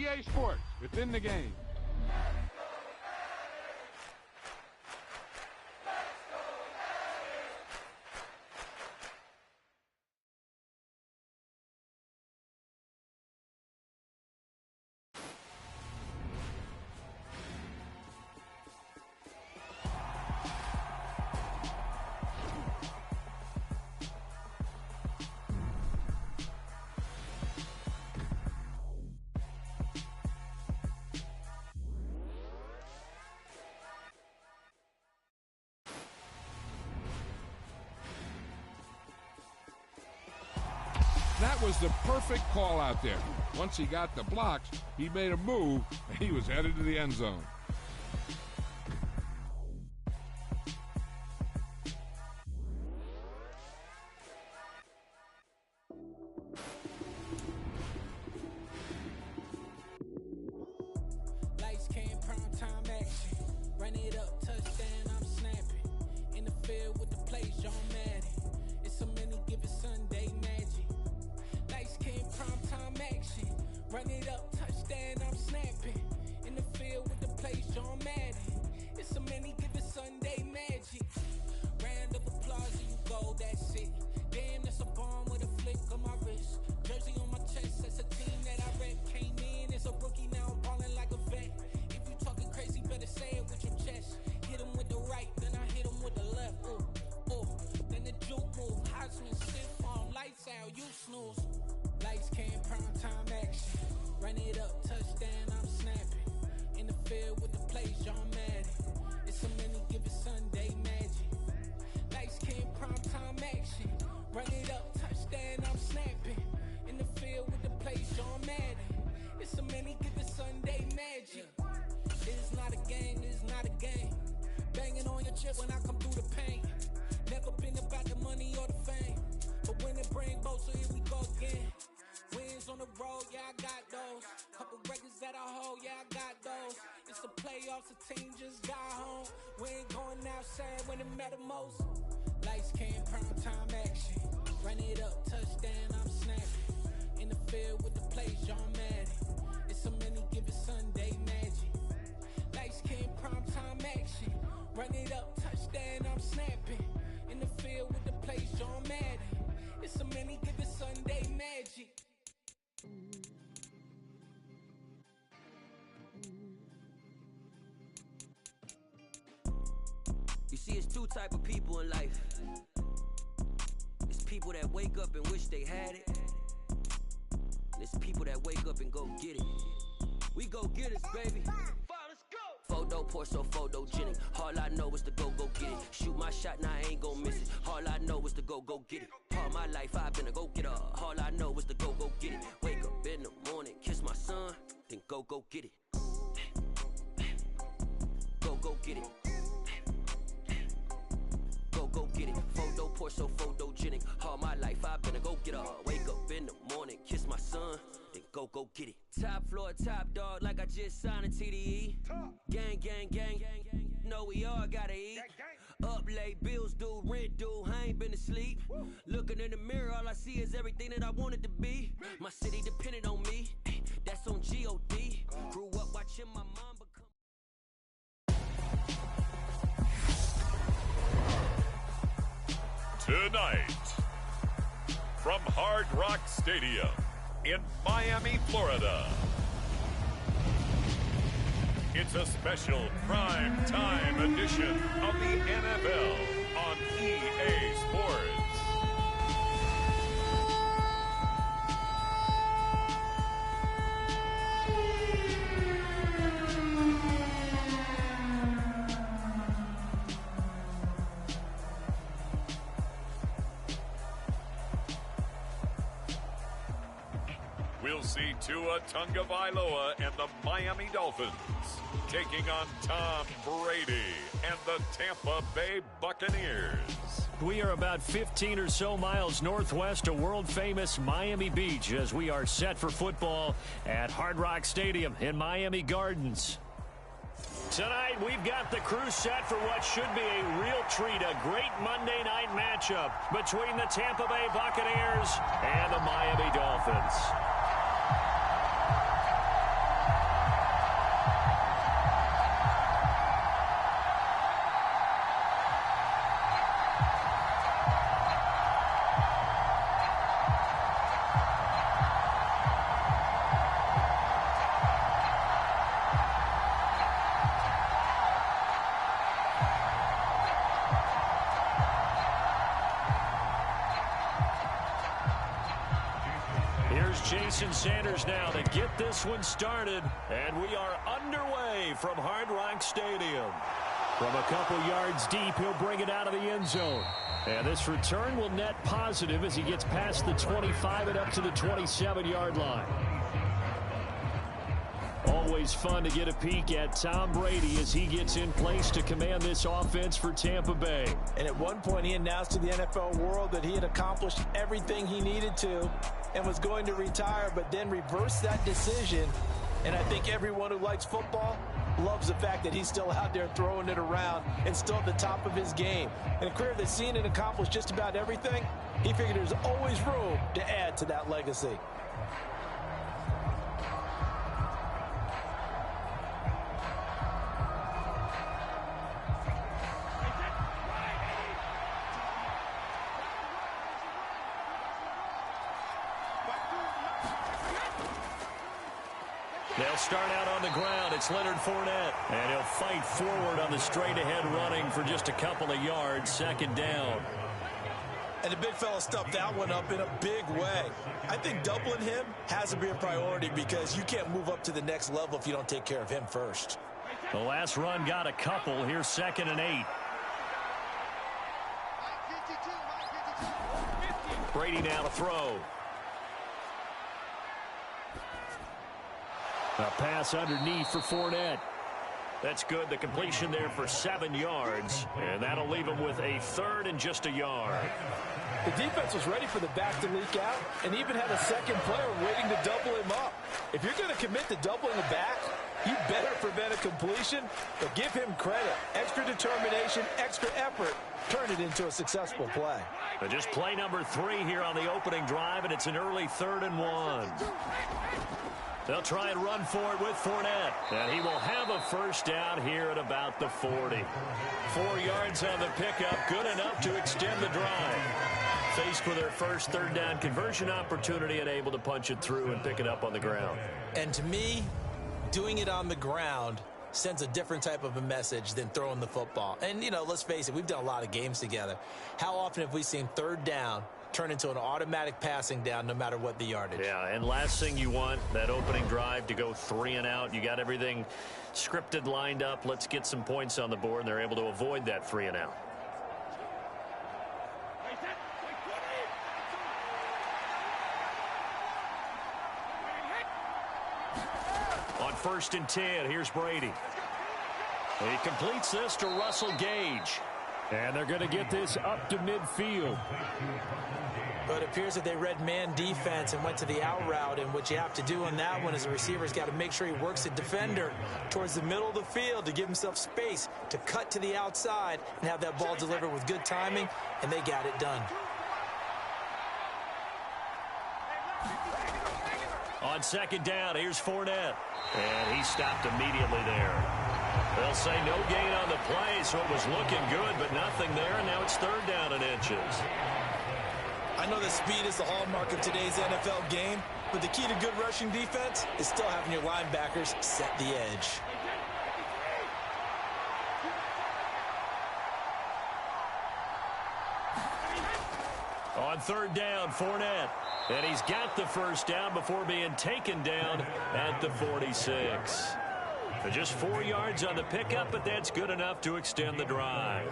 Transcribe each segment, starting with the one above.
EA Sports. It's in the game. That was the perfect call out there. Once he got the blocks, he made a move, and he was headed to the end zone. Lights came, prime time action. Run it up, touchdown, I'm snapping. In the field with the plays, John Madden. It's a many given Sunday magic. Lights came, prime time action. Run it up, touchdown, I'm snapping. In the field with the plays, John Madden. It's a many given Sunday magic. Round of applause, and you go, that's it. Damn, that's a bomb with a flick on my wrist. Jersey on my chest, that's a team that I rep. Came in as a rookie, now I'm ballin' like a vet. If you talking crazy, better say it with your chest. Hit him with the right, then I hit him with the left. Ooh, ooh, then the juke move. Heisman, sit on, lights out, you snooze. Lights came, prime time action. Run it up, touchdown, I'm snapping. In the field with the plays, John Madden. It's a many given Sunday magic. Lights came, prime time action. Run it up, touchdown, I'm snapping. In the field with the plays, John Madden. It's a many given Sunday magic. It is not a game, it is not a game. Banging on your chest when I come through the pain. Never been about the money or the fame. But when it bring both, so here we go again. Wins on the road, yeah, I got those. Couple records that I hold, yeah, I got those. It's the playoffs, the team just got home. We ain't going outside when it matter most. Lights came, prime time action. Run it up, touchdown, I'm snapping. In the field with the plays, John Madden. It's a many given Sunday magic. Lights came, prime time action. Run it up, touchdown, I'm snapping. In the field with the plays, John Madden. It's a many given Sunday magic. You see, it's two type of people in life. It's people that wake up and wish they had it. And it's people that wake up and go get it. We go get it, baby. Let's go. Photo pour so photogenic. All I know is to go get it. Shoot my shot, now I ain't gon' miss it. All I know is to go get it. All my life I've been a go-getter. All I know is to go get it. Wake up in the morning, kiss my son, then go get it. Go get it. Go get it. Photo pour so photogenic. All my life I've been a go-getter. Wake up in the morning, kiss my son, then go get it. Top floor, top dog, like I just signed a TDE. Gang, gang, gang, know we all gotta eat. Up late, bills due, rent due, I ain't been asleep. Looking in the mirror, all I see is everything that I wanted to be. My city depended on me, that's on G.O.D. Grew up watching my mom become. Tonight, from Hard Rock Stadium in Miami, Florida, it's a special prime time edition of the NFL on EA Sports. We'll see Tua Tagovailoa and the Miami Dolphins taking on Tom Brady and the Tampa Bay Buccaneers. We are about 15 or so miles northwest of world-famous Miami Beach as we are set for football at Hard Rock Stadium in Miami Gardens. Tonight, we've got the crew set for what should be a real treat, a great Monday night matchup between the Tampa Bay Buccaneers and the Miami Dolphins. Here's Jason Sanders now to get this one started. And we are underway from Hard Rock Stadium. From a couple yards deep, he'll bring it out of the end zone. And this return will net positive as he gets past the 25 and up to the 27-yard line. Always fun to get a peek at Tom Brady as he gets in place to command this offense for Tampa Bay. And at one point, he announced to the NFL world that he had accomplished everything he needed to and was going to retire, but then reversed that decision. And I think everyone who likes football loves the fact that he's still out there throwing it around and still at the top of his game. In a career that's seen and accomplished just about everything, he figured there's always room to add to that legacy. They'll start out on the ground. It's Leonard Fournette. And he'll fight forward on the straight-ahead running for just a couple of yards. Second down. And the big fella stuffed that one up in a big way. I think doubling him has to be a priority because you can't move up to the next level if you don't take care of him first. The last run got a couple. Here's 2nd and 8. Brady now to throw. A pass underneath for Fournette. That's good. The completion there for 7 yards. And that'll leave him with a 3rd and just a yard. The defense was ready for the back to leak out and even had a second player waiting to double him up. If you're going to commit to doubling the back, you better prevent a completion, but give him credit. Extra determination, extra effort, turn it into a successful play. But just play number 3 here on the opening drive, and it's an early 3rd and 1. They'll try and run for it with Fournette. And he will have a first down here at about the 40. 4 yards on the pickup, good enough to extend the drive. Faced with their first 3rd down conversion opportunity and able to punch it through and pick it up on the ground. And to me, doing it on the ground sends a different type of a message than throwing the football. And, you know, let's face it, we've done a lot of games together. How often have we seen 3rd down turn into an automatic passing down no matter what the yardage? Yeah, and last thing you want, that opening drive to go 3 and out. You got everything scripted, lined up. Let's get some points on the board, and they're able to avoid that 3 and out. On 1st and 10, here's Brady. He completes this to Russell Gage. And they're going to get this up to midfield. But it appears that they read man defense and went to the out route. And what you have to do on that one is the receiver's got to make sure he works the defender towards the middle of the field to give himself space to cut to the outside and have that ball delivered with good timing. And they got it done. On 2nd down, here's Fournette. And he stopped immediately there. They'll say no gain on the play, so it was looking good, but nothing there, and now it's 3rd down and inches. I know that speed is the hallmark of today's NFL game, but the key to good rushing defense is still having your linebackers set the edge. On 3rd down, Fournette. And he's got the first down before being taken down at the 46. Just 4 yards on the pickup, but that's good enough to extend the drive.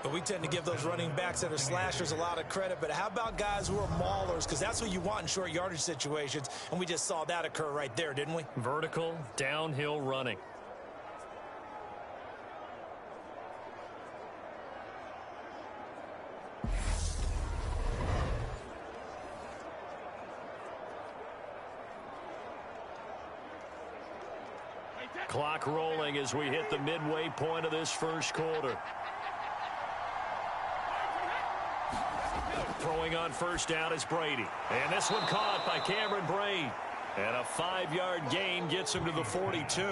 But we tend to give those running backs that are slashers a lot of credit. But how about guys who are maulers? Because that's what you want in short yardage situations. And we just saw that occur right there, didn't we? Vertical, downhill running. Clock rolling as we hit the midway point of this first quarter. Throwing on first down is Brady. And this one caught by Cameron Brate. And a 5-yard gain gets him to the 42.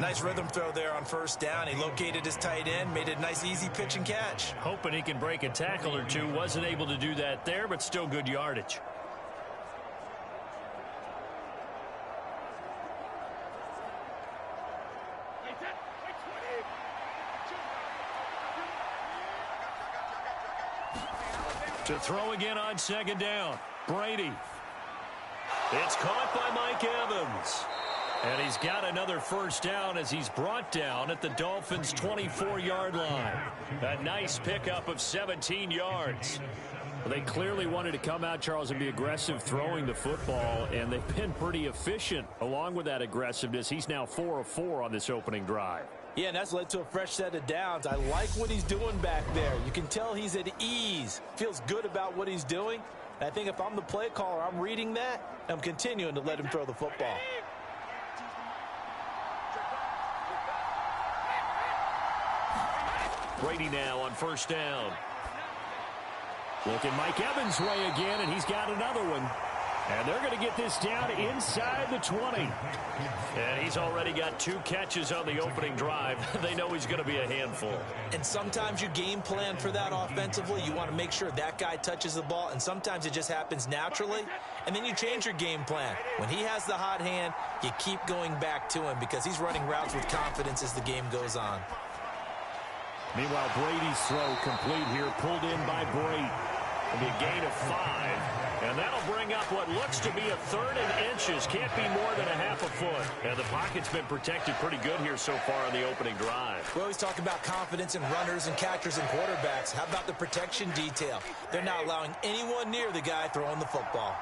Nice rhythm throw there on first down. He located his tight end, made a nice easy pitch and catch. Hoping he can break a tackle or two. Wasn't able to do that there, but still good yardage. To throw again on 2nd down. Brady. It's caught by Mike Evans. And he's got another first down as he's brought down at the Dolphins' 24-yard line. A nice pickup of 17 yards. Well, they clearly wanted to come out, Charles, and be aggressive throwing the football, and they've been pretty efficient along with that aggressiveness. He's now 4 of 4 on this opening drive. Yeah, and that's led to a fresh set of downs. I like what he's doing back there. You can tell he's at ease. Feels good about what he's doing. And I think if I'm the play caller, I'm reading that, and I'm continuing to let him throw the football. Brady now on first down. Looking Mike Evans' way again, and he's got another one. And they're going to get this down inside the 20. And he's already got 2 catches on the opening drive. They know he's going to be a handful. And sometimes you game plan for that offensively. You want to make sure that guy touches the ball, and sometimes it just happens naturally. And then you change your game plan. When he has the hot hand, you keep going back to him because he's running routes with confidence as the game goes on. Meanwhile, Brady's throw complete here, pulled in by Brady. It'll be a gain of 5, and that'll bring up what looks to be a 3rd and inches. Can't be more than a half a foot. And the pocket's been protected pretty good here so far on the opening drive. We always talk about confidence in runners and catchers and quarterbacks. How about the protection detail? They're not allowing anyone near the guy throwing the football.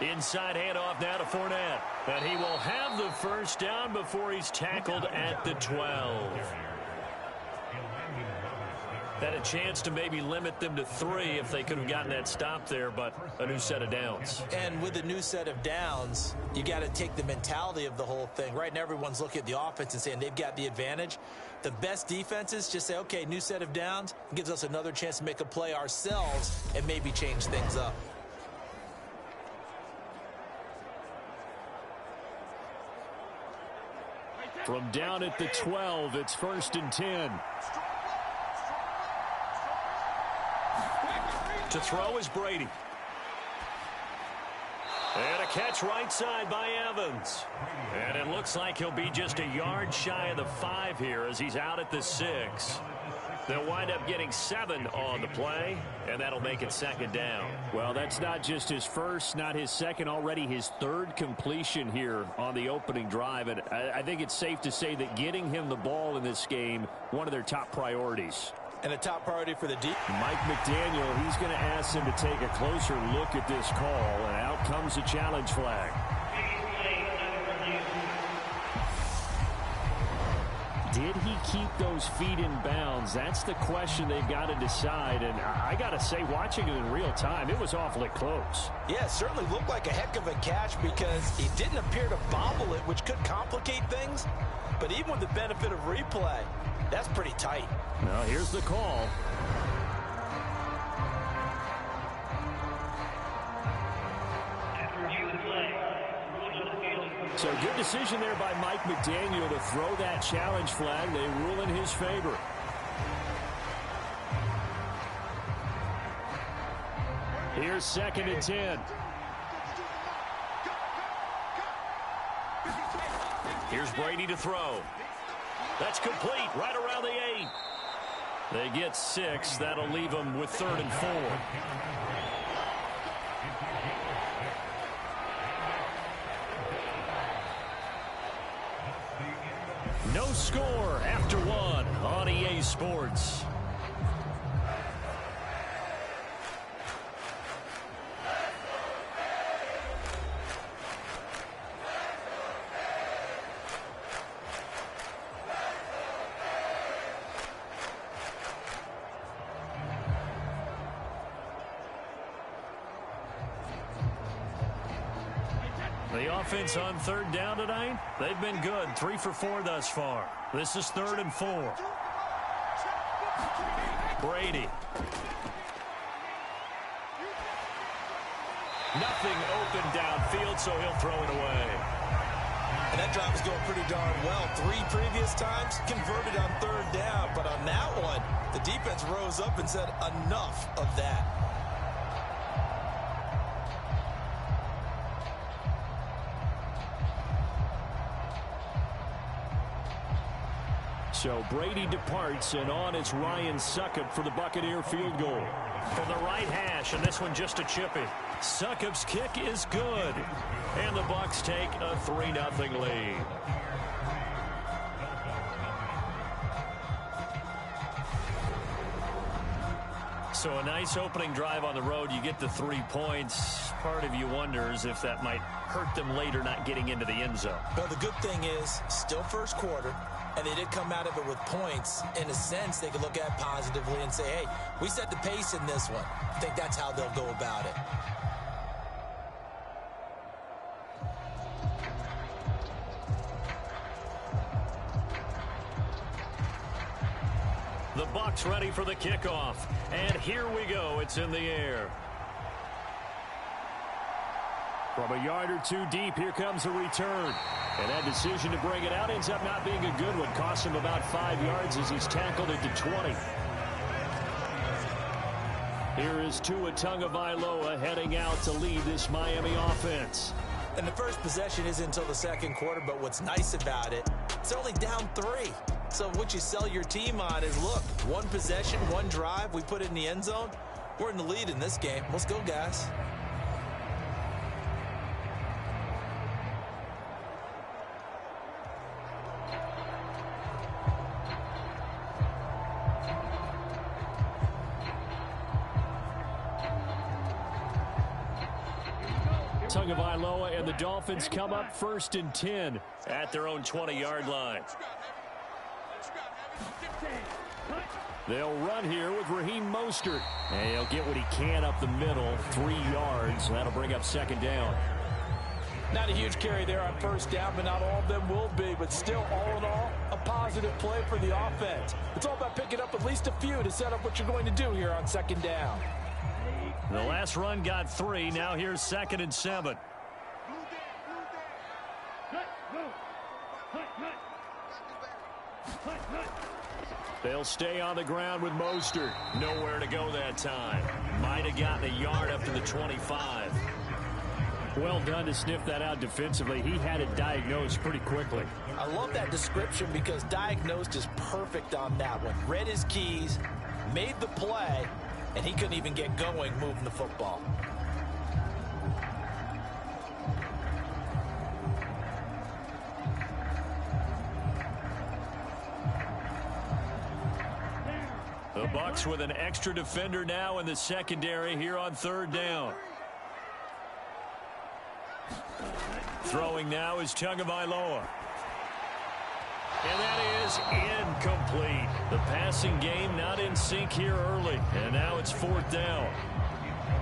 Inside handoff now to Fournette. And he will have the first down before he's tackled at the 12. Had a chance to maybe limit them to 3 if they could have gotten that stop there, but a new set of downs. And with a new set of downs, you got to take the mentality of the whole thing. Right now, everyone's looking at the offense and saying they've got the advantage. The best defenses just say, okay, new set of downs. It gives us another chance to make a play ourselves and maybe change things up. From down at the 12, it's 1st and 10. To throw is Brady. And a catch right side by Evans. And it looks like he'll be just a yard shy of the 5 here as he's out at the 6. They'll wind up getting 7 on the play, and that'll make it 2nd down. Well, that's not just his first, not his second, already his 3rd completion here on the opening drive. And I think it's safe to say that getting him the ball in this game, one of their top priorities. And a top priority for the deep. Mike McDaniel, he's going to ask him to take a closer look at this call, and out comes a challenge flag. Did he keep those feet in bounds? That's the question they've got to decide. And I got to say, watching it in real time, it was awfully close. Yeah, it certainly looked like a heck of a catch because he didn't appear to bobble it, which could complicate things. But even with the benefit of replay, that's pretty tight. Now, here's the call. So good decision there by Mike McDaniel to throw that challenge flag. They rule in his favor. Here's 2nd and 10. Here's Brady to throw. That's complete right around the 8. They get 6. That'll leave them with 3rd and 4. No score after 1 on EA Sports. The offense on 3rd down tonight, they've been good. 3 for 4 thus far. This is 3rd and 4. Brady. Nothing open downfield, so he'll throw it away. And that drive is going pretty darn well. 3 previous times converted on 3rd down. But on that one, the defense rose up and said enough of that. So Brady departs, and on it's Ryan Succop for the Buccaneer field goal. From the right hash, and this one just a chippy. Succop's kick is good. And the Bucs take a 3-0 lead. So a nice opening drive on the road. You get the 3 points. Part of you wonders if that might hurt them later not getting into the end zone. Well, the good thing is, still first quarter, and they did come out of it with points. In a sense, they could look at it positively and say, hey, we set the pace in this one. I think that's how they'll go about it. The Bucs ready for the kickoff. And here we go. It's in the air. From a yard or two deep, here comes a return. And that decision to bring it out ends up not being a good one. Costs him about 5 yards as he's tackled at the 20. Here is Tua Tagovailoa heading out to lead this Miami offense. And the first possession isn't until the second quarter, but what's nice about it, it's only down 3. So what you sell your team on is, look, one possession, one drive, we put it in the end zone. We're in the lead in this game. Let's go, guys. Tagovailoa and the Dolphins come up 1st and 10 at their own 20-yard line. They'll run here with Raheem Mostert. And he'll get what he can up the middle, 3 yards. That'll bring up 2nd down. Not a huge carry there on 1st down, but not all of them will be. But still, all in all, a positive play for the offense. It's all about picking up at least a few to set up what you're going to do here on 2nd down. The last run got 3. Now here's 2nd and 7. They'll stay on the ground with Mostert. Nowhere to go that time. Might have gotten a yard up to the 25. Well done to sniff that out defensively. He had it diagnosed pretty quickly. I love that description because diagnosed is perfect on that one. Read his keys, made the play, and he couldn't even get going moving the football. The Bucs with an extra defender now in the secondary here on 3rd down. Throwing now is Tagovailoa. And that is incomplete. The passing game not in sync here early. And now it's 4th down.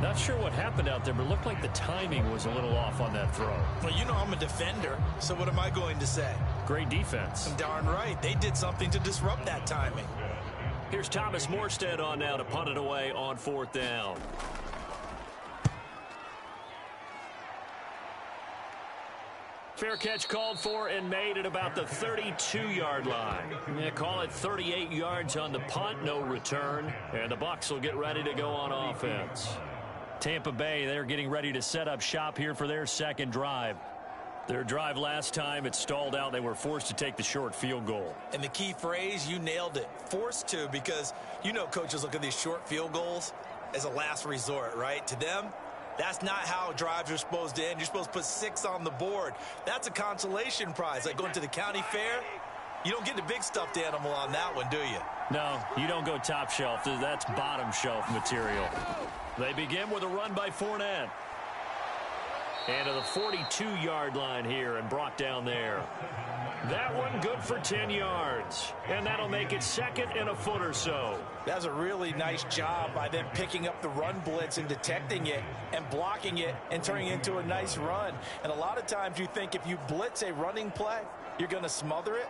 Not sure what happened out there, but it looked like the timing was a little off on that throw. Well, you know I'm a defender, so what am I going to say? Great defense. Darn right. They did something to disrupt that timing. Here's Thomas Morstead on now to punt it away on 4th down. Fair catch called for and made at about the 32-yard line. Yeah, call it 38 yards on the punt, no return. And the Bucs will get ready to go on offense. Tampa Bay, they're getting ready to set up shop here for their 2nd drive. Their drive last time, it stalled out. They were forced to take the short field goal. And the key phrase, you nailed it. Forced to, because you know coaches look at these short field goals as a last resort, right? To them, that's not how drives are supposed to end. You're supposed to put 6 on the board. That's a consolation prize. Like going to the county fair, you don't get the big stuffed animal on that one, do you? No, you don't go top shelf. That's bottom shelf material. They begin with a run by Fournette. And to the 42-yard line here and brought down there. That one good for 10 yards. And that'll make it 2nd and a foot or so. That's a really nice job by them picking up the run blitz and detecting it and blocking it and turning it into a nice run. And a lot of times you think if you blitz a running play, you're going to smother it.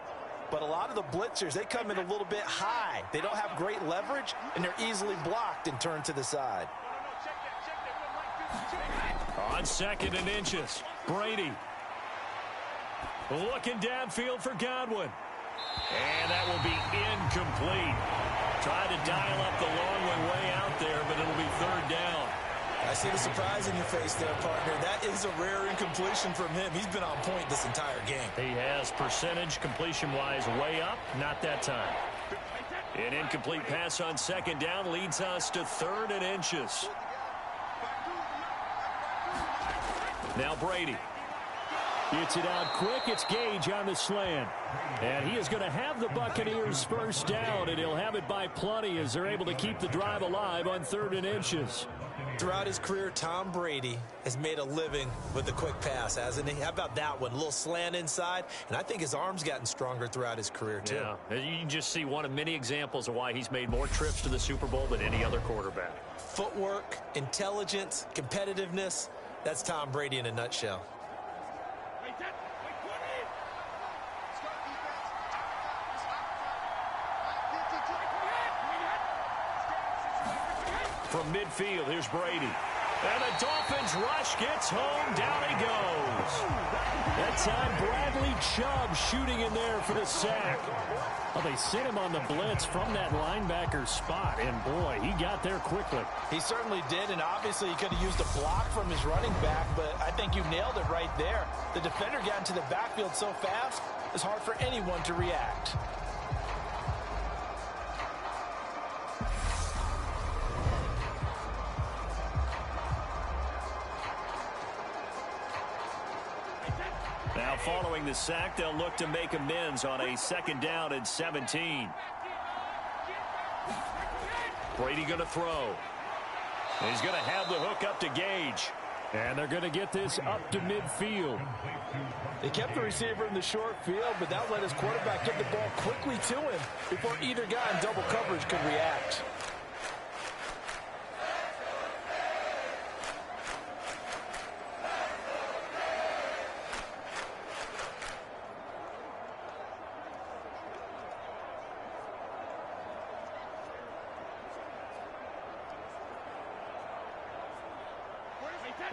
But a lot of the blitzers, they come in a little bit high. They don't have great leverage, and they're easily blocked and turned to the side. On 2nd and inches, Brady looking downfield for Godwin. And that will be incomplete. Trying to dial up the long way out there, but it'll be 3rd down. I see the surprise in your face there, partner. That is a rare incompletion from him. He's been on point this entire game. He has percentage completion-wise way up, not that time. An incomplete pass on second down leads us to 3rd and inches. Now Brady. Gets it out quick. It's Gage on the slant. And he is going to have the Buccaneers first down, and he'll have it by plenty as they're able to keep the drive alive on 3rd and inches. Throughout his career, Tom Brady has made a living with the quick pass, hasn't he? How about that one? A little slant inside, and I think his arm's gotten stronger throughout his career, too. Yeah, you can just see one of many examples of why he's made more trips to the Super Bowl than any other quarterback. Footwork, intelligence, competitiveness, that's Tom Brady in a nutshell. From midfield, here's Brady. And the Dolphins rush gets home. Down he goes. That time, Bradley Chubb shooting in there for the sack. Well, they sent him on the blitz from that linebacker spot, and boy, he got there quickly. He certainly did, and obviously he could have used a block from his running back, but I think you nailed it right there. The defender got into the backfield so fast, it's hard for anyone to react. Now following the sack, they'll look to make amends on a 2nd down and 17. Brady going to throw. He's going to have the hook up to Gage. And they're going to get this up to midfield. They kept the receiver in the short field, but that let his quarterback get the ball quickly to him before either guy in double coverage could react.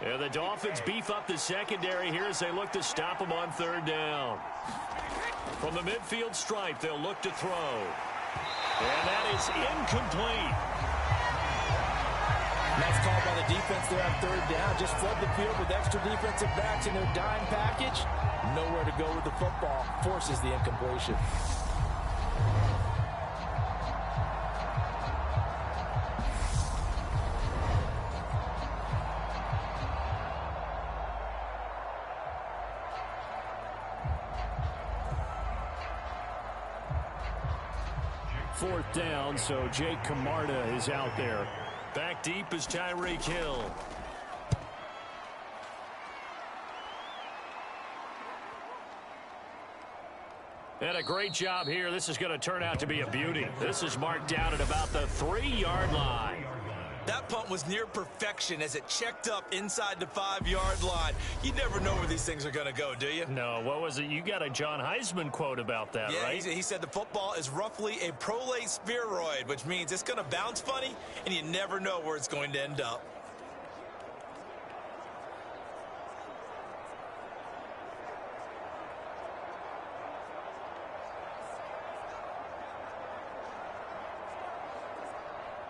And the Dolphins beef up the secondary here as they look to stop him on 3rd down. From the midfield stripe, they'll look to throw. And that is incomplete. Nice call by the defense there on 3rd down. Just flood the field with extra defensive backs in their dime package. Nowhere to go with the football. Forces the incompletion. Fourth down, so Jake Camarda is out there. Back deep is Tyreek Hill. And a great job here. This is going to turn out to be a beauty. This is marked down at about the 3-yard line. That punt was near perfection as it checked up inside the 5-yard line. You never know where these things are going to go, do you? No, what was it? You got a John Heisman quote about that, yeah, right? He said the football is roughly a prolate spheroid, which means it's going to bounce funny, and you never know where it's going to end up.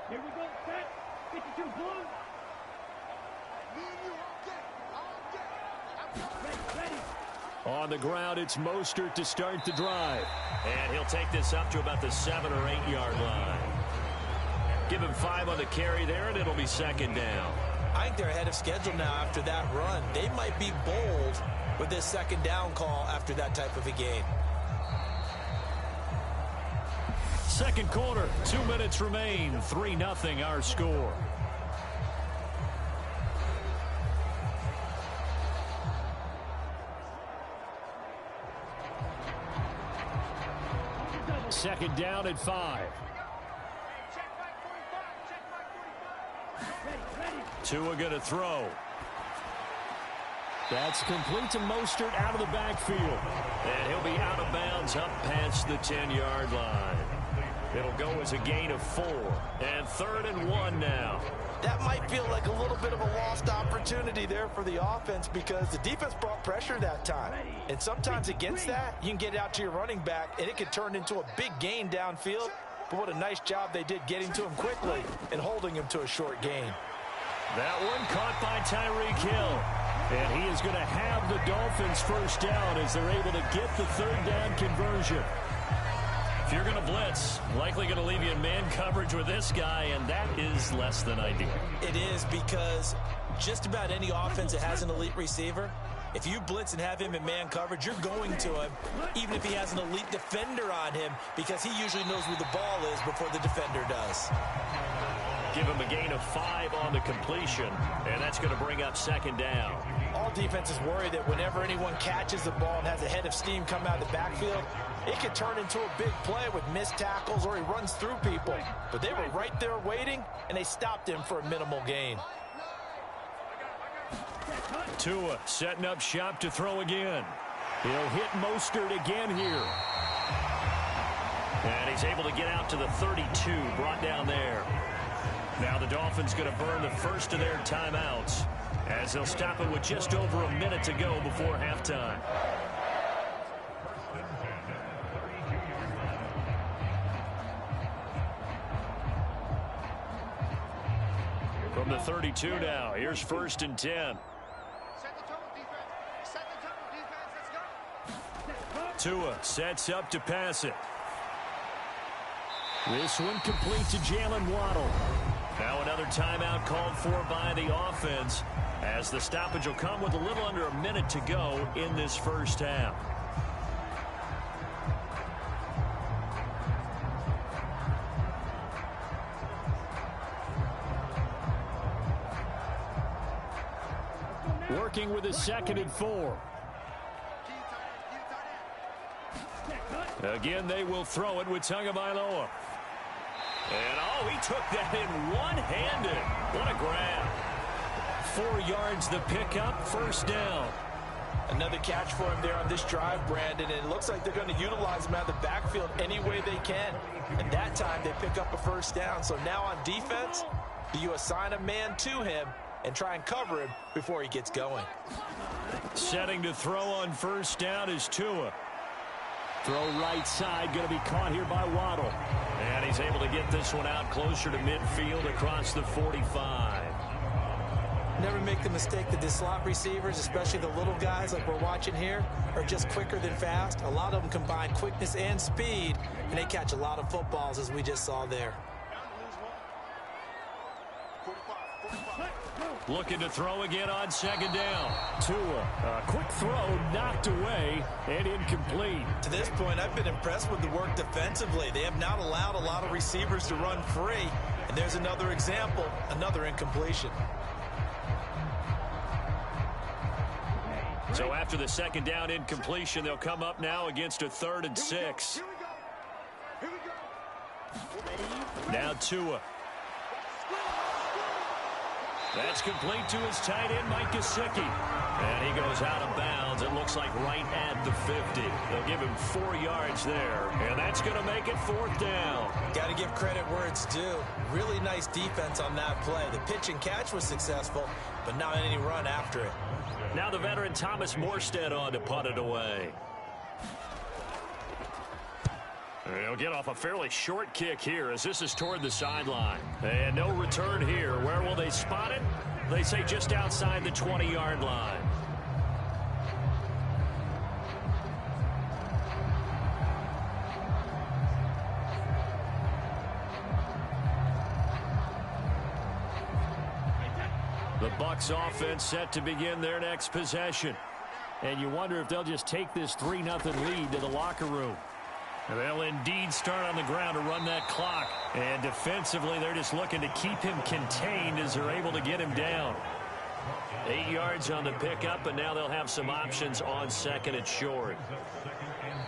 Here we go, set, 52 blue. Ready. On the ground, it's Mostert to start the drive. And he'll take this up to about the 7- or 8-yard line. Give him 5 on the carry there, and it'll be 2nd down. I think they're ahead of schedule now after that run. They might be bold with this 2nd down call after that type of a game. Second quarter, 2 minutes remain. 3-0 our score. Second down at 5. Tua going to throw. That's complete to Mostert out of the backfield. And he'll be out of bounds up past the 10-yard line. It'll go as a gain of 4. And 3rd and 1 now. That might feel like a little bit of a lost opportunity there for the offense because the defense brought pressure that time. And sometimes against that, you can get it out to your running back, and it could turn into a big gain downfield. But what a nice job they did getting to him quickly and holding him to a short gain. That one caught by Tyreek Hill. And he is going to have the Dolphins first down as they're able to get the third down conversion. If you're going to blitz, likely going to leave you in man coverage with this guy, and that is less than ideal. It is, because just about any offense that has an elite receiver, if you blitz and have him in man coverage, you're going to him, even if he has an elite defender on him, because he usually knows where the ball is before the defender does. Give him a gain of 5 on the completion, and that's going to bring up second down. All defenses worry that whenever anyone catches the ball and has a head of steam come out of the backfield, it could turn into a big play with missed tackles or he runs through people. But they were right there waiting, and they stopped him for a minimal gain. Tua setting up shop to throw again. He'll hit Mostert again here. And he's able to get out to the 32, brought down there. Now the Dolphins going to burn the first of their timeouts as they'll stop it with just over a minute to go before halftime. From the 32 now, here's 1st and 10. Tua sets up to pass it. This one complete to Jalen Waddle. Now another timeout called for by the offense as the stoppage will come with a little under a minute to go in this first half. Working with a 2nd and 4. Again, they will throw it with Tagovailoa. And, oh, he took that in one-handed. What a grab. 4 yards the pickup, first down. Another catch for him there on this drive, Brandon, and it looks like they're going to utilize him out of the backfield any way they can. And that time they pick up a first down. So now on defense, you assign a man to him and try and cover him before he gets going. Setting to throw on first down is Tua. Throw right side, going to be caught here by Waddle. And he's able to get this one out closer to midfield across the 45. Never make the mistake that the slot receivers, especially the little guys like we're watching here, are just quicker than fast. A lot of them combine quickness and speed, and they catch a lot of footballs, as we just saw there. Looking to throw again on 2nd down. Tua, a quick throw knocked away and incomplete. To this point, I've been impressed with the work defensively. They have not allowed a lot of receivers to run free. And there's another example, another incompletion. So after the 2nd down incompletion, they'll come up now against a 3rd and 6. Now Tua. That's complete to his tight end, Mike Gesicki. And he goes out of bounds, it looks like right at the 50. They'll give him 4 yards there, and that's going to make it 4th down. Got to give credit where it's due. Really nice defense on that play. The pitch and catch was successful, but not any run after it. Now the veteran Thomas Morstead on to punt it away. He'll get off a fairly short kick here as this is toward the sideline. And no return here. Where will they spot it? They say just outside the 20-yard line. The Bucs offense set to begin their next possession. And you wonder if they'll just take this 3-0 lead to the locker room. They'll indeed start on the ground to run that clock. And defensively, they're just looking to keep him contained as they're able to get him down. 8 yards on the pickup, and now they'll have some options on 2nd and short.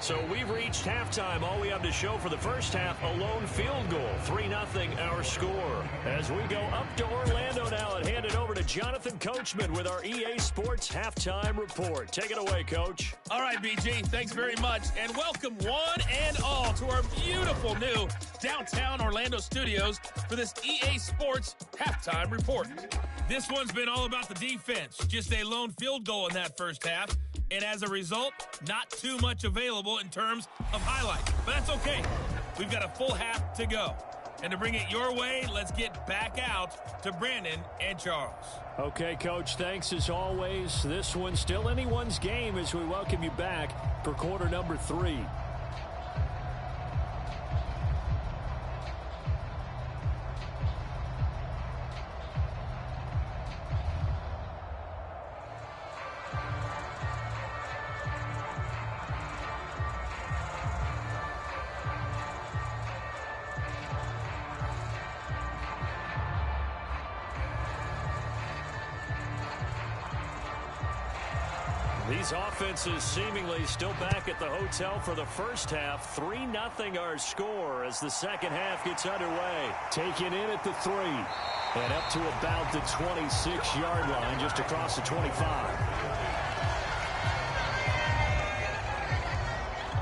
So we've reached halftime. All we have to show for the first half, a lone field goal. 3-0 our score. As we go up to Orlando now and hand it over to Jonathan Coachman with our EA Sports Halftime Report. Take it away, Coach. All right, BG, thanks very much. And welcome one and all to our beautiful new downtown Orlando studios for this EA Sports Halftime Report. This one's been all about the defense. Just a lone field goal in that first half. And as a result, not too much available in terms of highlights. But that's okay. We've got a full half to go. And to bring it your way, let's get back out to Brandon and Charles. Okay, Coach, thanks as always. This one's still anyone's game as we welcome you back for quarter number 3. These offenses seemingly still back at the hotel for the first half. 3-0 our score as the second half gets underway. Taken in at the 3 and up to about the 26-yard line, just across the 25.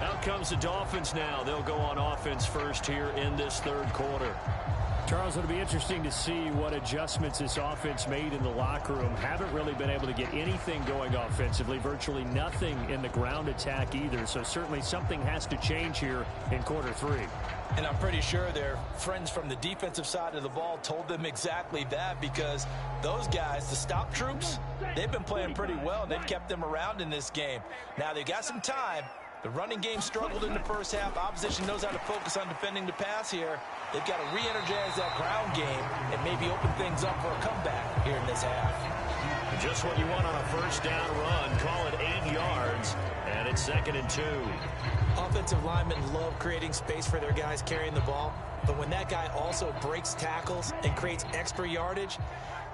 Out comes the Dolphins now. They'll go on offense first here in this third quarter. Charles, it'll be interesting to see what adjustments this offense made in the locker room. Haven't really been able to get anything going offensively, virtually nothing in the ground attack either. So certainly something has to change here in quarter 3. And I'm pretty sure their friends from the defensive side of the ball told them exactly that, because those guys, the stop troops, they've been playing pretty well, and they've kept them around in this game. Now they've got some time. The running game struggled in the first half. Opposition knows how to focus on defending the pass here. They've got to re-energize that ground game and maybe open things up for a comeback here in this half. Just what you want on a first down run. Call it 8 yards, and it's 2nd and 2. Offensive linemen love creating space for their guys carrying the ball, but when that guy also breaks tackles and creates extra yardage,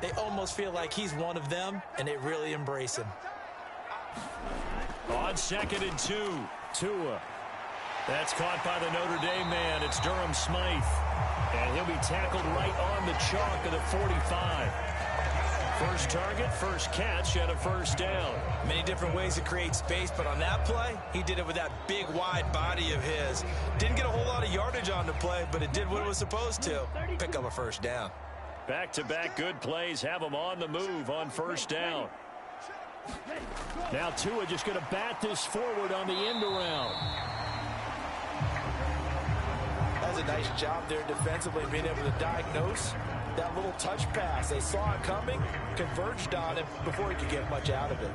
they almost feel like he's one of them, and they really embrace him. On 2nd and 2, Tua. That's caught by the Notre Dame man. It's Durham Smythe. And he'll be tackled right on the chalk of the 45. First target, first catch, and a first down. Many different ways to create space, but on that play, he did it with that big, wide body of his. Didn't get a whole lot of yardage on the play, but it did what it was supposed to. Pick up a first down. Back-to-back good plays have him on the move on first down. Now Tua just going to bat this forward on the end around. That's a nice job there defensively, being able to diagnose that little touch pass. They saw it coming, converged on him before he could get much out of it.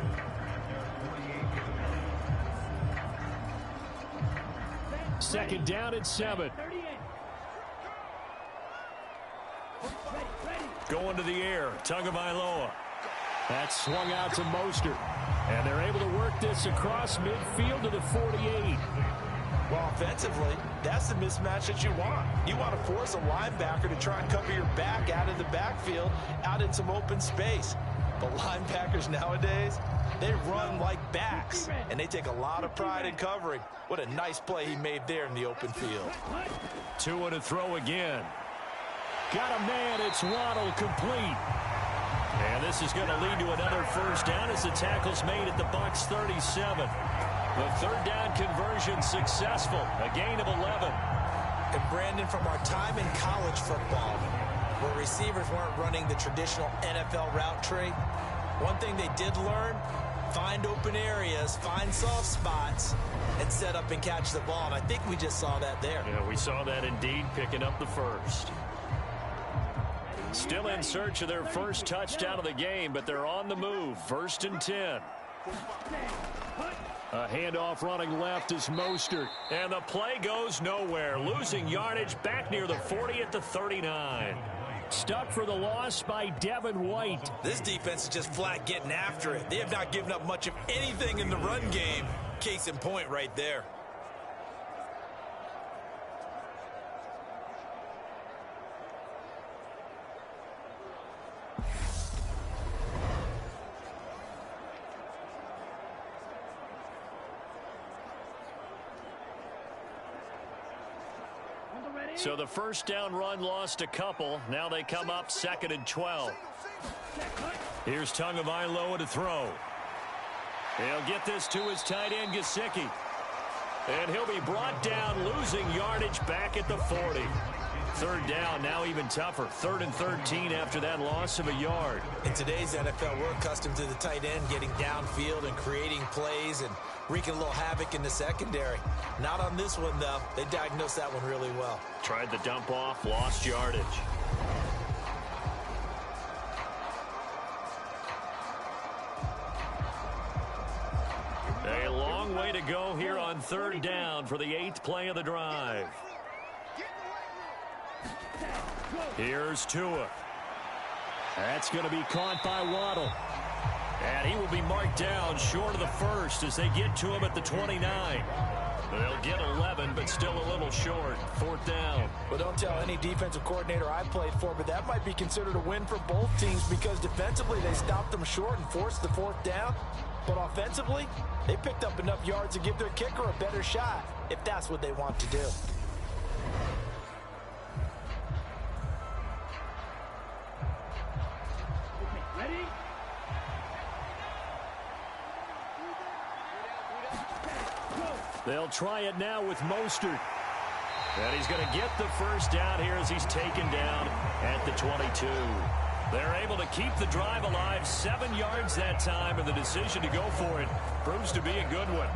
Second down and 7. Going to the air, Tagovailoa. That's swung out to Mostert. And they're able to work this across midfield to the 48. Well, offensively, that's the mismatch that you want. You want to force a linebacker to try and cover your back out of the backfield, out in some open space. But linebackers nowadays, they run like backs, and they take a lot of pride in covering. What a nice play he made there in the open field. Tua to throw again. Got a man, it's Waddle, complete. And this is going to lead to another first down as the tackle's made at the Bucs 37. The third down conversion successful, a gain of 11. And Brandon, from our time in college football, where receivers weren't running the traditional NFL route tree, one thing they did learn, find open areas, find soft spots, and set up and catch the ball. And I think we just saw that there. Yeah, we saw that indeed, picking up the first. Still in search of their first touchdown of the game, but they're on the move. 1st and 10. A handoff running left is Mostert. And the play goes nowhere. Losing yardage back near the 40 at the 39. Stuck for the loss by Devin White. This defense is just flat getting after it. They have not given up much of anything in the run game. Case in point right there. So the first down run lost a couple. Now they come up 2nd and 12. Here's Tagovailoa to throw. He'll get this to his tight end, Gesicki. And he'll be brought down, losing yardage back at the 40. Third down, now even tougher. 3rd and 13 after that loss of a yard. In today's NFL, we're accustomed to the tight end getting downfield and creating plays and wreaking a little havoc in the secondary. Not on this one, though. They diagnosed that one really well. Tried the dump off, lost yardage. A long way to go here on 3rd down for the 8th play of the drive. Here's Tua. That's going to be caught by Waddle. And he will be marked down short of the first as they get to him at the 29. They'll get 11, but still a little short. 4th down. Well, don't tell any defensive coordinator I played for, but that might be considered a win for both teams because defensively they stopped them short and forced the 4th down. But offensively, they picked up enough yards to give their kicker a better shot, if that's what they want to do. Ready? They'll try it now with Mostert. And he's going to get the first down here as he's taken down at the 22. They're able to keep the drive alive, 7 yards that time, and the decision to go for it proves to be a good one.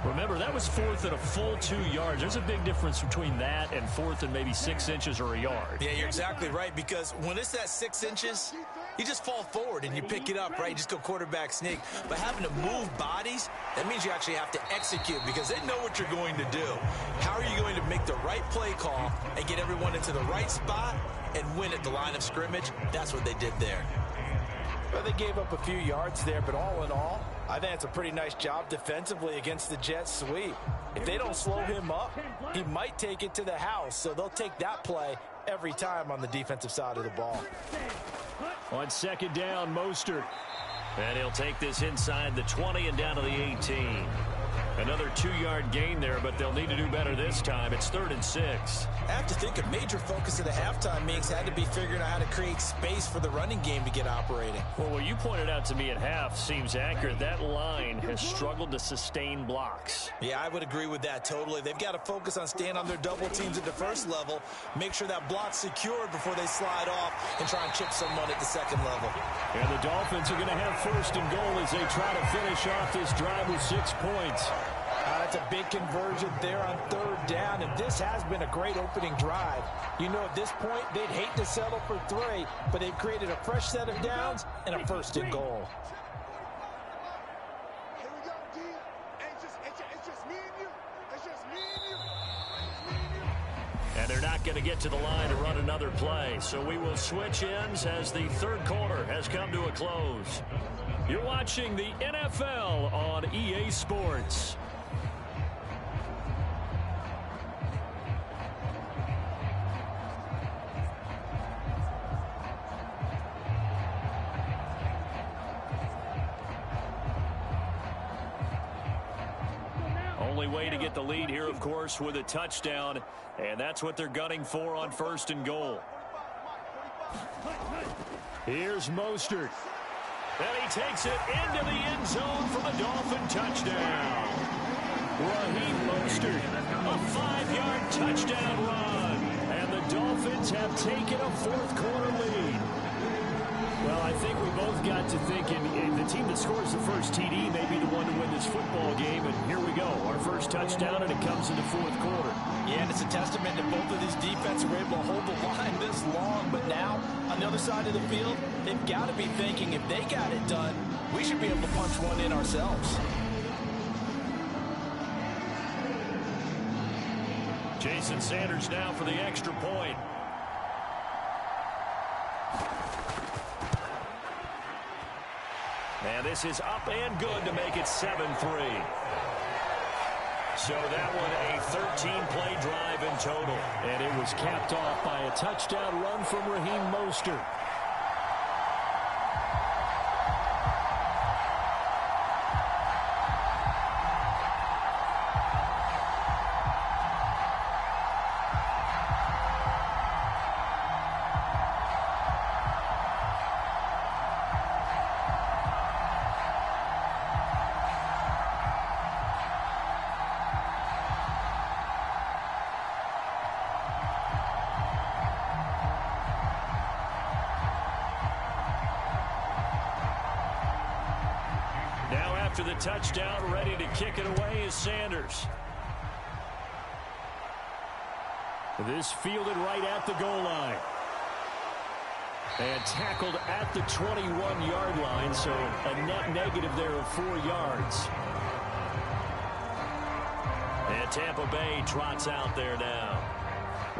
Remember, that was 4th and a full 2 yards. There's a big difference between that and 4th and maybe 6 inches or a yard. Yeah, you're exactly right, because when it's that 6 inches, you just fall forward and you pick it up, right? You just go quarterback sneak. But having to move bodies, that means you actually have to execute because they know what you're going to do. How are you going to make the right play call and get everyone into the right spot and win at the line of scrimmage? That's what they did there. Well, they gave up a few yards there, but all in all, I think it's a pretty nice job defensively against the Jets sweep. If they don't slow him up, he might take it to the house, so they'll take that play every time on the defensive side of the ball. On 2nd down, Mostert. And he'll take this inside the 20 and down to the 18. Another 2-yard gain there, but they'll need to do better this time. It's 3rd and 6. I have to think a major focus of the halftime meetings had to be figuring out how to create space for the running game to get operating. Well, what you pointed out to me at half seems accurate. That line has struggled to sustain blocks. Yeah, I would agree with that totally. They've got to focus on staying on their double teams at the first level, make sure that block's secured before they slide off and try and chip someone at the second level. And the Dolphins are going to have 1st and goal as they try to finish off this drive with 6 points. That's a big conversion there on 3rd down, and this has been a great opening drive. You know, at this point, they'd hate to settle for 3, but they've created a fresh set of downs and a 1st and goal. Here we go, D. It's just me and you. It's just me and you. It's me and you. And they're not going to get to the line to run another play, so we will switch ends as the 3rd quarter has come to a close. You're watching the NFL on EA Sports. Only way to get the lead here, of course, with a touchdown, and that's what they're gunning for on 1st and goal. Here's Mostert. And he takes it into the end zone for the Dolphin touchdown. Raheem Mostert, a 5-yard touchdown run, and the Dolphins have taken a 4th quarter lead. Well, I think we both got to thinking the team that scores the first TD may be the one to win this football game, and here we go. Our first touchdown, and it comes in the 4th quarter. Yeah, and it's a testament that both of these defenses were able to hold the line this long, but now, on the other side of the field, they've got to be thinking if they got it done, we should be able to punch one in ourselves. Jason Sanders now for the extra point. And this is up and good to make it 7-3. So that one a 13-play drive in total. And it was capped off by a touchdown run from Raheem Mostert. after the touchdown, ready to kick it away is Sanders. This fielded right at the goal line. And tackled at the 21-yard line, so a net negative there of 4 yards. And Tampa Bay trots out there now.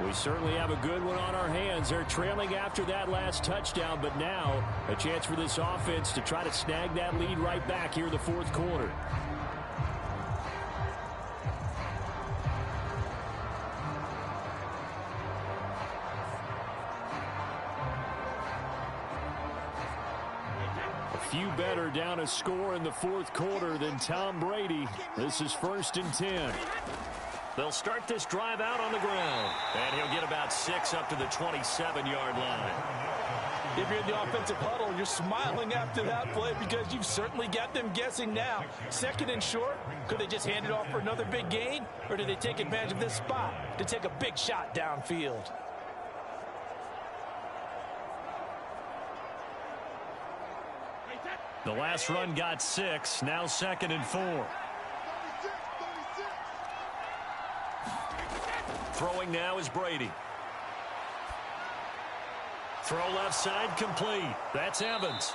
We certainly have a good one on our hands. They're trailing after that last touchdown, but now a chance for this offense to try to snag that lead right back here in the fourth quarter. Few better down a score in the fourth quarter than Tom Brady. This is 1st and 10. They'll start this drive out on the ground. And he'll get about 6 up to the 27-yard line. If you're in the offensive huddle, you're smiling after that play because you've certainly got them guessing now. 2nd and short, could they just hand it off for another big gain? Or did they take advantage of this spot to take a big shot downfield? The last run got 6. Now 2nd and 4. Throwing now is Brady. Throw left side complete. That's Evans.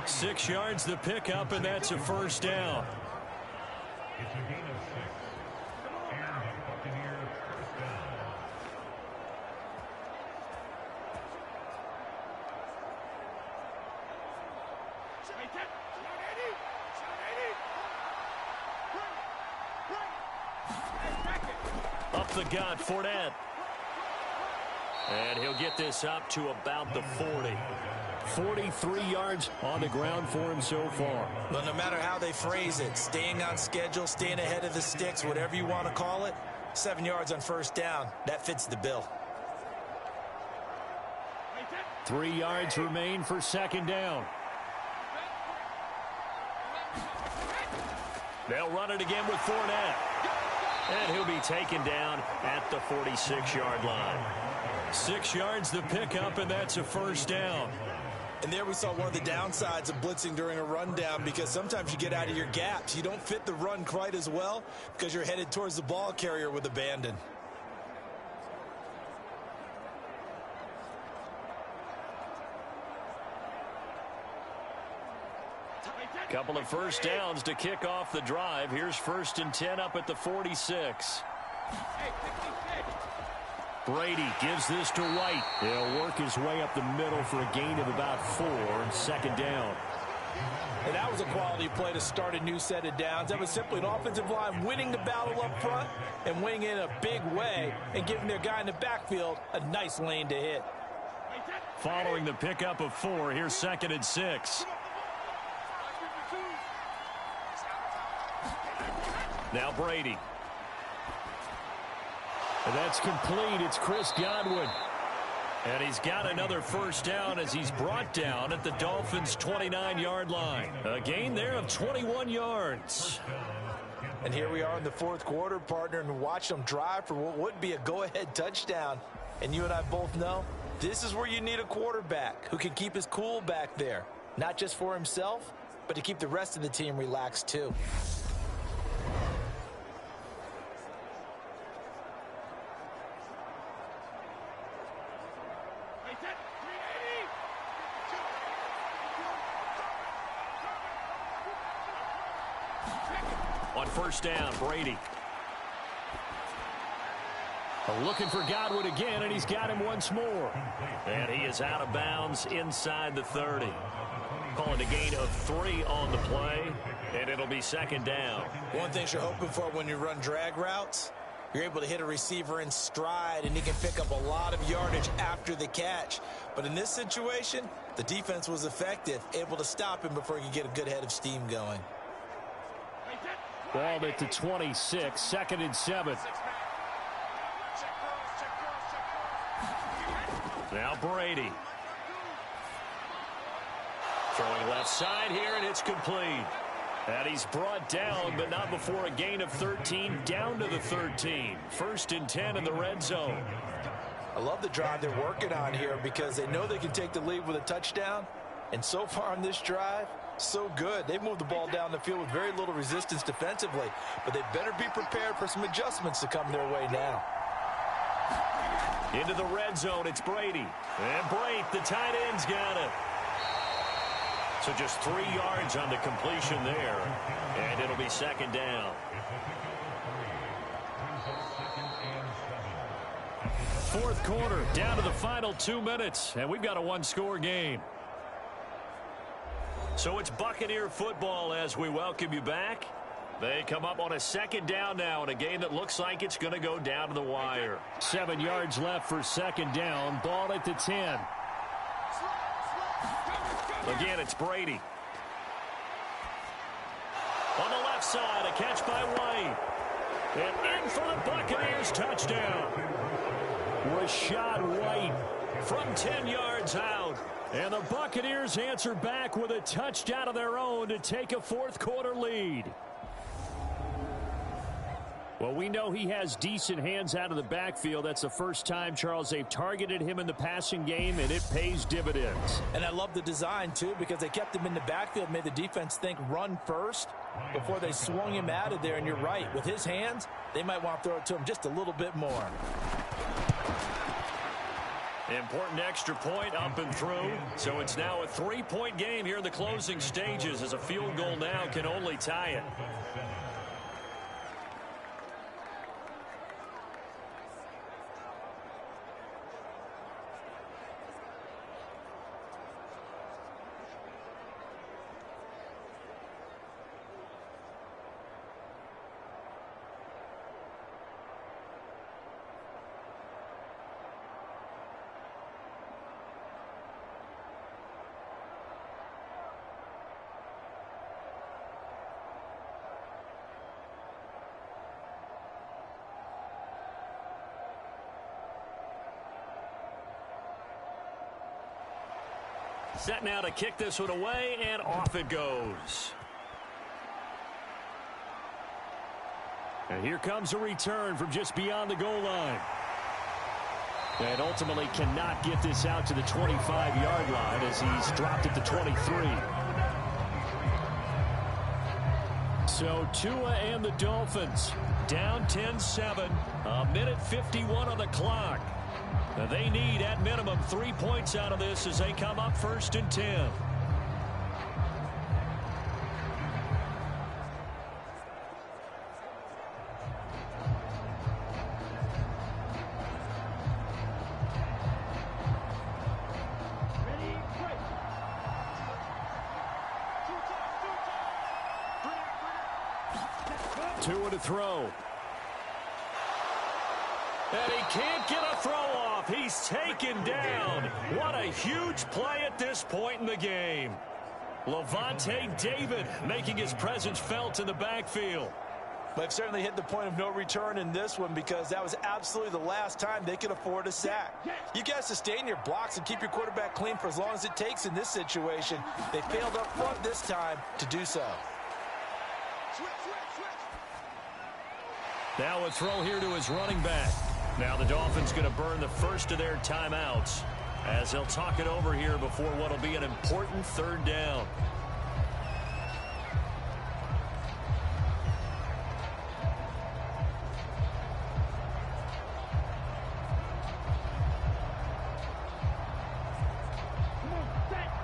6 yards the pickup, and that's a first down. It's a gain of 6. And Buccaneers first down. Up the gut, Fournette. And he'll get this up to about the 40. 43 yards on the ground for him so far. But no matter how they phrase it, staying on schedule, staying ahead of the sticks, whatever you want to call it, 7 yards on first down, that fits the bill. 3 yards remain for 2nd down. They'll run it again with Fournette. And he'll be taken down at the 46-yard line. 6 yards the pickup, and that's a first down. And there we saw one of the downsides of blitzing during a rundown, because sometimes you get out of your gaps. You don't fit the run quite as well because you're headed towards the ball carrier with abandon. Couple of first downs to kick off the drive. Here's 1st and 10 up at the 46. Brady gives this to White. He'll work his way up the middle for a gain of about 4. 2nd down. And that was a quality play to start a new set of downs. That was simply an offensive line winning the battle up front and winning in a big way and giving their guy in the backfield a nice lane to hit. Following the pickup of 4, here's 2nd and 6. Now Brady. And that's complete. It's Chris Godwin. And he's got another first down as he's brought down at the Dolphins' 29-yard line. A gain there of 21 yards. And here we are in the fourth quarter, partner, and watch them drive for what would be a go-ahead touchdown. And you and I both know this is where you need a quarterback who can keep his cool back there. Not just for himself, but to keep the rest of the team relaxed too. On first down, Brady. Looking for Godwin again, and he's got him once more. And he is out of bounds inside the 30. Calling a gain of 3 on the play, and it'll be 2nd down. One thing you're hoping for when you run drag routes, you're able to hit a receiver in stride, and he can pick up a lot of yardage after the catch. But in this situation, the defense was effective, able to stop him before he could get a good head of steam going. Ball at the 26, 2nd and 7. Now Brady. Throwing left side here, and it's complete. And he's brought down, but not before a gain of 13, down to the 13. 1st and 10 in the red zone. I love the drive they're working on here because they know they can take the lead with a touchdown. And so far on this drive, So good. They moved the ball down the field with very little resistance defensively, but they better be prepared for some adjustments to come their way now. Into the red zone, it's Brady. And Brate, the tight end's got it. So just 3 yards on the completion there, and it'll be second down. Fourth quarter, down to the final 2 minutes, and we've got a one-score game. So it's Buccaneer football as we welcome you back. They come up on a second down now in a game that looks like it's going to go down to the wire. 7 yards left for second down. Ball at the 10. Again, it's Brady. On the left side, a catch by White. And in for the Buccaneers, touchdown. Rashad White from 10 yards out. And the Buccaneers answer back with a touchdown of their own to take a fourth quarter lead. Well, we know he has decent hands out of the backfield. That's the first time, Charles, they've targeted him in the passing game, and it pays dividends. And I love the design, too, because they kept him in the backfield, made the defense think run first before they swung him out of there. And you're right, with his hands, they might want to throw it to him just a little bit more. Important extra point up and through. So it's now a 3-point game here in the closing stages, as a field goal now can only tie it. Set now to kick this one away, and off it goes. And here comes a return from just beyond the goal line. And ultimately cannot get this out to the 25-yard line as he's dropped at the 23. So Tua and the Dolphins down 10-7, a minute 51 on the clock. They need, at minimum, 3 points out of this as they come up 1st and 10. Tua to throw. And he can't get a throw off. He's taken down. What a huge play at this point in the game. Levante David making his presence felt in the backfield. They've certainly hit the point of no return in this one, because that was absolutely the last time they could afford a sack. You guys sustain your blocks and keep your quarterback clean for as long as it takes in this situation. They failed up front this time to do so. Now a throw here to his running back. Now the Dolphins going to burn the first of their timeouts as they'll talk it over here before what will be an important third down.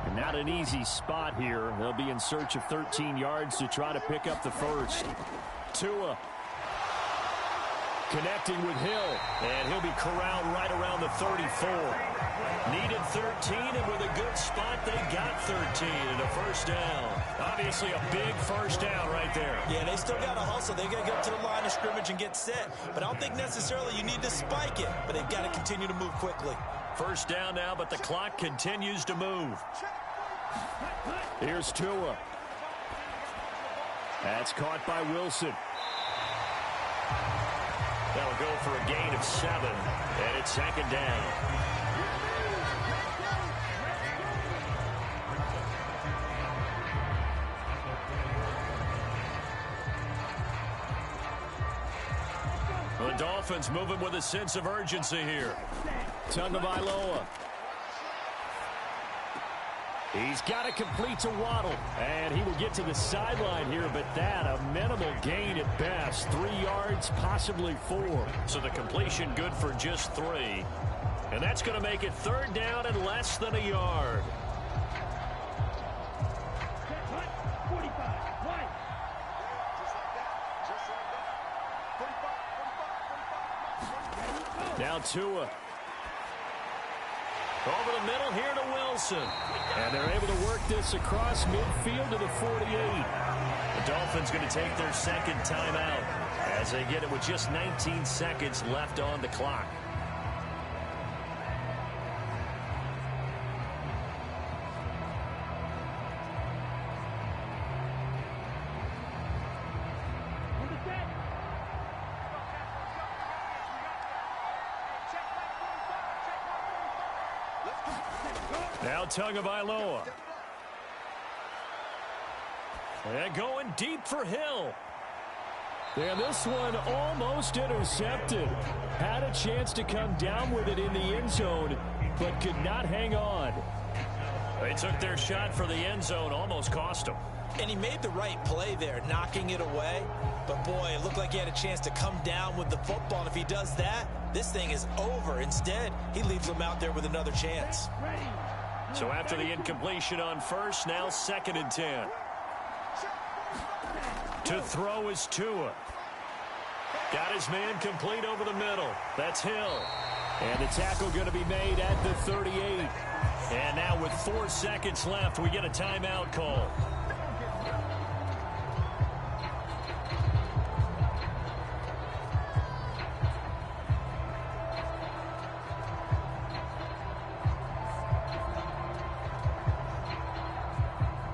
And not an easy spot here. They'll be in search of 13 yards to try to pick up the first. Tua connecting with Hill, and he'll be corralled right around the 34. Needed 13, and with a good spot, they got 13 and a first down. Obviously a big first down right there. Yeah, they still got to hustle. They got to get up to the line of scrimmage and get set. But I don't think necessarily you need to spike it, but they've got to continue to move quickly. First down now, but the clock continues to move. Here's Tua. That's caught by Wilson. That'll go for a gain of 7, and it's second down. The Dolphins moving with a sense of urgency here. Tagovailoa. He's got to complete to Waddle, and he will get to the sideline here, but that a minimal gain at best. 3 yards, possibly 4. So the completion good for just 3. And that's going to make it 3rd down and less than a yard. Now Tua. Over the middle here to Wilson. And they're able to work this across midfield to the 48. The Dolphins going to take their second timeout as they get it with just 19 seconds left on the clock. Now Tagovailoa. And going deep for Hill. And this one almost intercepted. Had a chance to come down with it in the end zone, but could not hang on. They took their shot for the end zone, almost cost them. And he made the right play there, knocking it away. But, boy, it looked like he had a chance to come down with the football. And if he does that, this thing is over. Instead, he leaves him out there with another chance. So after the incompletion on first, now 2nd and 10. To throw is Tua. Got his man complete over the middle. That's Hill. And the tackle going to be made at the 38. And now with 4 seconds left, we get a timeout call.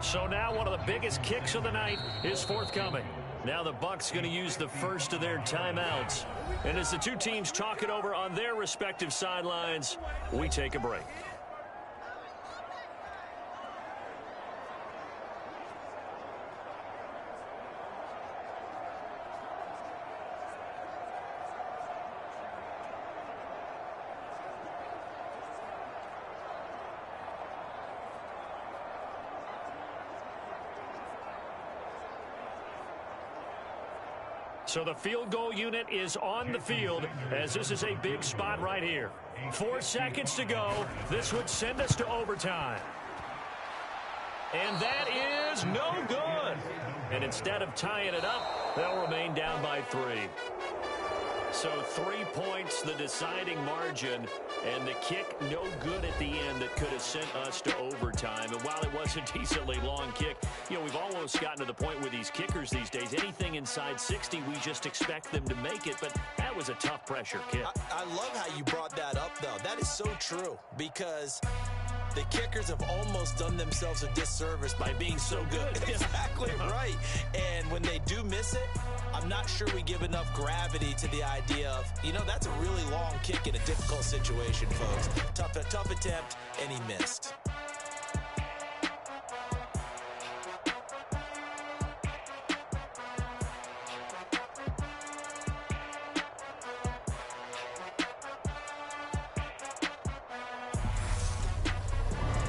So now one of the biggest kicks of the night is forthcoming. Now the Bucs going to use the first of their timeouts. And as the two teams talk it over on their respective sidelines, we take a break. So the field goal unit is on the field as this is a big spot right here. 4 seconds to go. This would send us to overtime. And that is no good. And instead of tying it up, they'll remain down by 3. So 3 points, the deciding margin, and the kick no good at the end that could have sent us to overtime. And while it was a decently long kick, you know, we've almost gotten to the point with these kickers these days, anything inside 60, we just expect them to make it. But that was a tough pressure kick. I love how you brought that up, though. That is so true because the kickers have almost done themselves a disservice by being so good. Exactly right. And when they do miss it, I'm not sure we give enough gravity to the idea of, you know, that's a really long kick in a difficult situation, folks. Tough attempt, and he missed.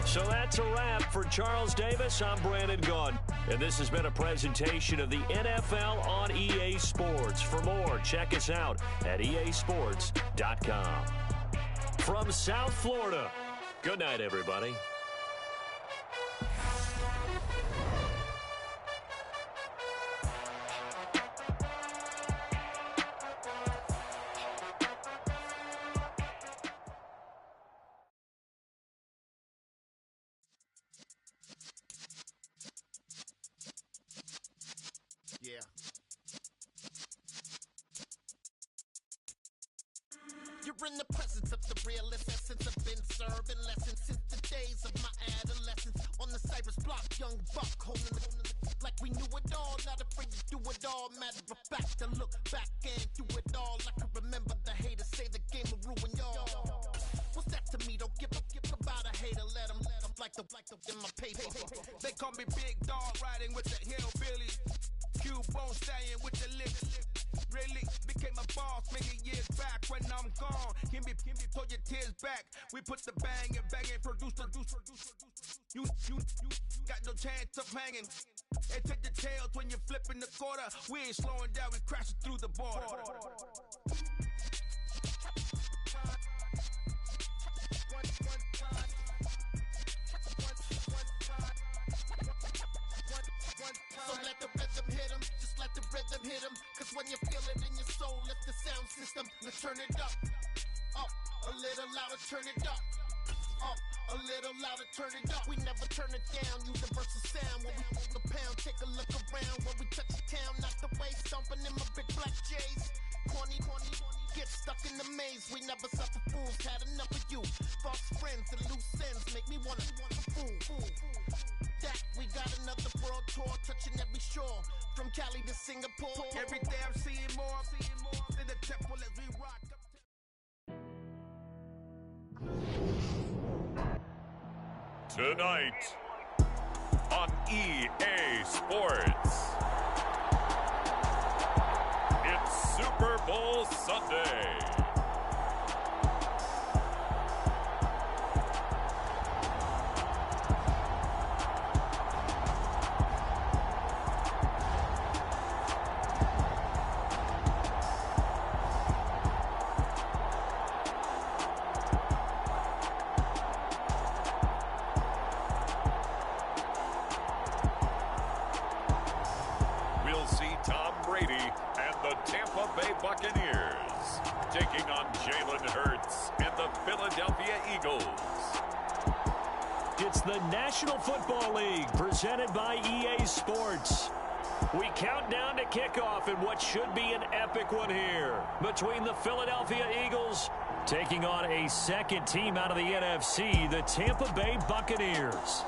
So that's a wrap for Charles Davis. I'm Brandon Gaudin. And this has been a presentation of the NFL on EA Sports. For more, check us out at easports.com. From South Florida, good night, everybody. Yeah. You're in the presence of the realest essence. I've been serving lessons since the days of my adolescence. On the Cypress block, young buck holding the like we knew it all, not afraid to do it all. Matter of fact, to look back and do it all. I can remember the haters say the game will ruin y'all. What's that to me? Don't give about a hater. Let them like the in my paper. They call me Big Dog, riding with the hillbillies. Cubone staying with the lips. Really became a boss many years back when I'm gone. Give me Throw your tears back. We put the bang and bang and produce. You got no chance of hanging. And take the tails when you're flipping the quarter. We ain't slowing down, we crashing through the border. So let the rhythm hit him, just let the rhythm hit him. Cause when you feel it in your soul, lift the sound system. Let's turn it up, a little louder, turn it up. A little louder, turn it up. We never turn it down, universal sound. When we move the pound, take a look around. When we touch the town, knock the way, stomping in my big black J's. Corny, get stuck in the maze. We never suffer fools, had enough of you. False friends and loose ends make me wanna fool. That we got another world tour, touching every shore, from Cali to Singapore. Every day I'm seeing more in the temple as we rock up. Tonight on EA Sports, it's Super Bowl Sunday. Buccaneers taking on Jalen Hurts and the Philadelphia Eagles. It's the National Football League presented by EA Sports. We count down to kickoff in what should be an epic one here between the Philadelphia Eagles taking on a second team out of the NFC, the Tampa Bay Buccaneers.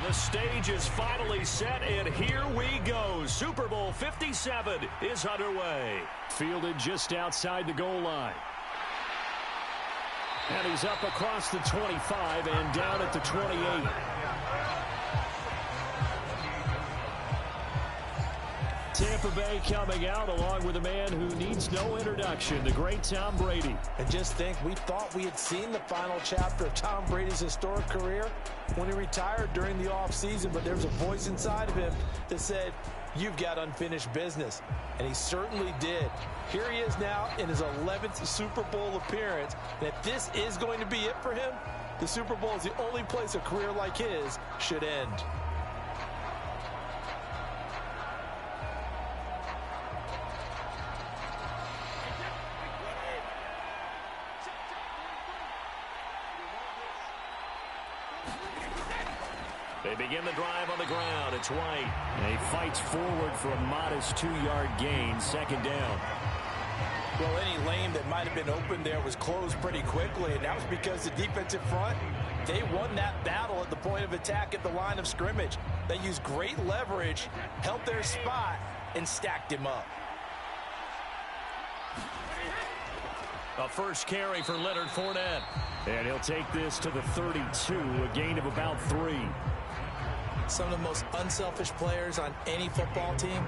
The stage is finally set, and here we go. Super Bowl 57 is underway. Fielded just outside the goal line. And he's up across the 25 and down at the 28. Tampa Bay coming out along with a man who needs no introduction, the great Tom Brady. And just think, we thought we had seen the final chapter of Tom Brady's historic career when he retired during the offseason, but there's a voice inside of him that said, you've got unfinished business. And he certainly did. Here he is now in his 11th Super Bowl appearance. And if this is going to be it for him, the Super Bowl is the only place a career like his should end. They begin the drive on the ground. It's White. And he fights forward for a modest 2-yard gain, second down. Well, any lane that might have been open there was closed pretty quickly, and that was because the defensive front, they won that battle at the point of attack at the line of scrimmage. They used great leverage, held their spot, and stacked him up. A first carry for Leonard Fournette. And he'll take this to the 32, a gain of about 3. Some of the most unselfish players on any football team,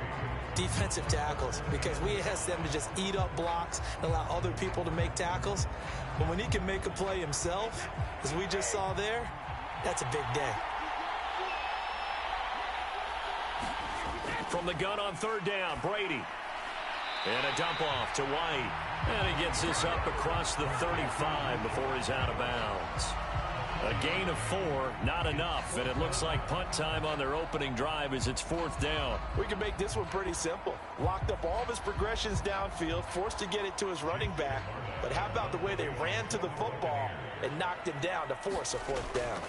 defensive tackles, because we ask them to just eat up blocks and allow other people to make tackles. But when he can make a play himself, as we just saw there, that's a big day. From the gun on third down, Brady. And a dump off to White. And he gets this up across the 35 before he's out of bounds. A gain of 4, not enough, and it looks like punt time on their opening drive as it's fourth down. We can make this one pretty simple. Locked up all of his progressions downfield, forced to get it to his running back. But how about the way they ran to the football and knocked him down to force a fourth down?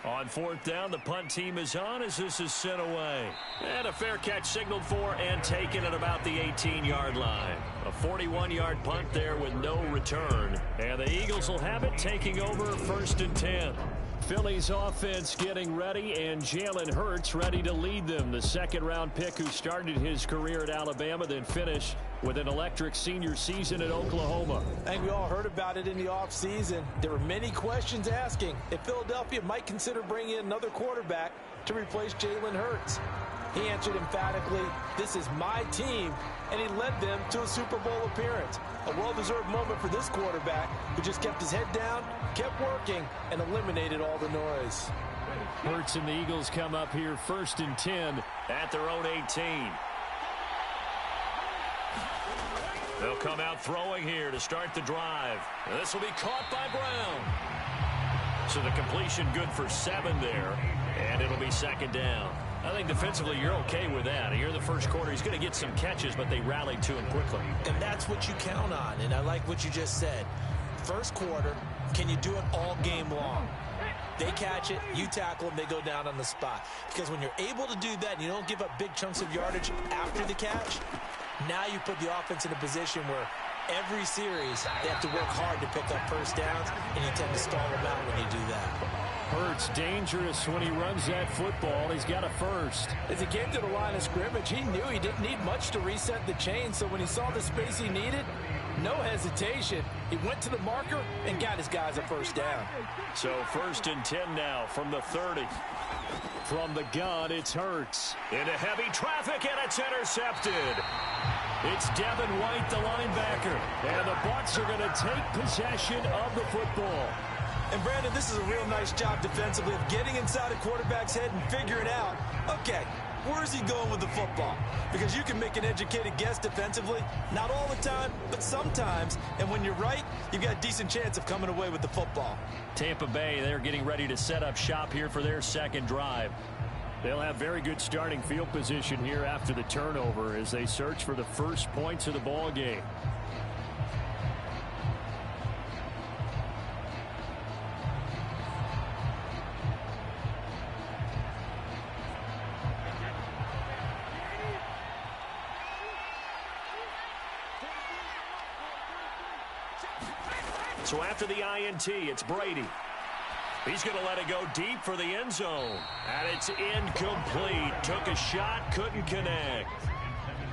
On fourth down, the punt team is on as this is sent away. And a fair catch signaled for and taken at about the 18-yard line. A 41-yard punt there with no return. And the Eagles will have it, taking over first and 10. Philly's offense getting ready, and Jalen Hurts ready to lead them. The second-round pick who started his career at Alabama, then finished with an electric senior season at Oklahoma. I think we all heard about it in the offseason. There were many questions asking if Philadelphia might consider bringing in another quarterback to replace Jalen Hurts. He answered emphatically, "This is my team," and he led them to a Super Bowl appearance. A well-deserved moment for this quarterback who just kept his head down, kept working, and eliminated all the noise. Hurts and the Eagles come up here first and 10 at their own 18. They'll come out throwing here to start the drive. This will be caught by Brown. So the completion good for 7 there, and it'll be second down. I think defensively you're okay with that. Here in the first quarter, he's going to get some catches, but they rallied to him quickly. And that's what you count on, and I like what you just said. First quarter, can you do it all game long? They catch it, you tackle them, they go down on the spot. Because when you're able to do that and you don't give up big chunks of yardage after the catch, now you put the offense in a position where every series they have to work hard to pick up first downs, and you tend to stall them out when you do that. Hurts dangerous when he runs that football. He's got a first. As he came to the line of scrimmage, he knew he didn't need much to reset the chain, so when he saw the space he needed, no hesitation. He went to the marker and got his guys a first down. So first and 10 now from the 30. From the gun, it's Hurts. Into heavy traffic, and it's intercepted. It's Devin White, the linebacker. And the Bucs are going to take possession of the football. And, Brandon, this is a real nice job defensively of getting inside a quarterback's head and figuring out, okay, where's he going with the football? Because you can make an educated guess defensively, not all the time, but sometimes. And when you're right, you've got a decent chance of coming away with the football. Tampa Bay, they're getting ready to set up shop here for their second drive. They'll have very good starting field position here after the turnover as they search for the first points of the ball game. So after the INT, it's Brady. He's going to let it go deep for the end zone. And it's incomplete. Took a shot, couldn't connect.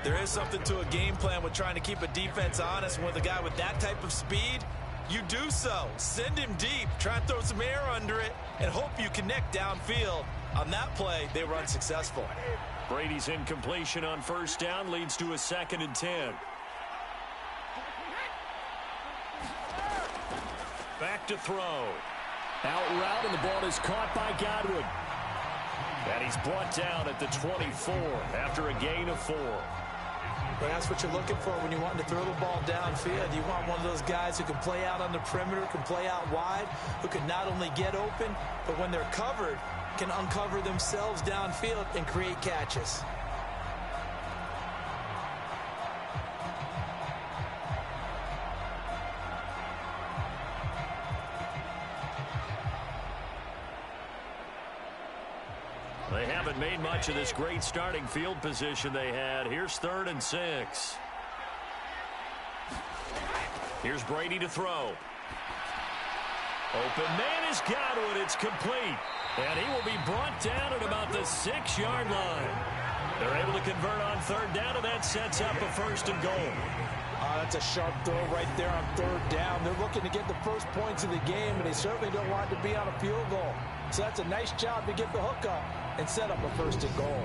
There is something to a game plan with trying to keep a defense honest. With a guy with that type of speed, you do so. Send him deep. Try and throw some air under it and hope you connect downfield. On that play, they were unsuccessful. Brady's incompletion on first down leads to a 2nd and 10. Back to throw. Out route, and the ball is caught by Godwin. And he's brought down at the 24 after a gain of 4. Well, that's what you're looking for when you're wanting to throw the ball downfield. You want one of those guys who can play out on the perimeter, can play out wide, who can not only get open, but when they're covered, can uncover themselves downfield and create catches. They haven't made much of this great starting field position they had. Here's 3rd and 6. Here's Brady to throw. Open man has got one. It's complete. And he will be brought down at about the 6-yard line. They're able to convert on third down, and that sets up a first and goal. That's a sharp throw right there on third down. They're looking to get the first points of the game, and they certainly don't want to be on a field goal. So that's a nice job to get the hook up and set up a first and goal.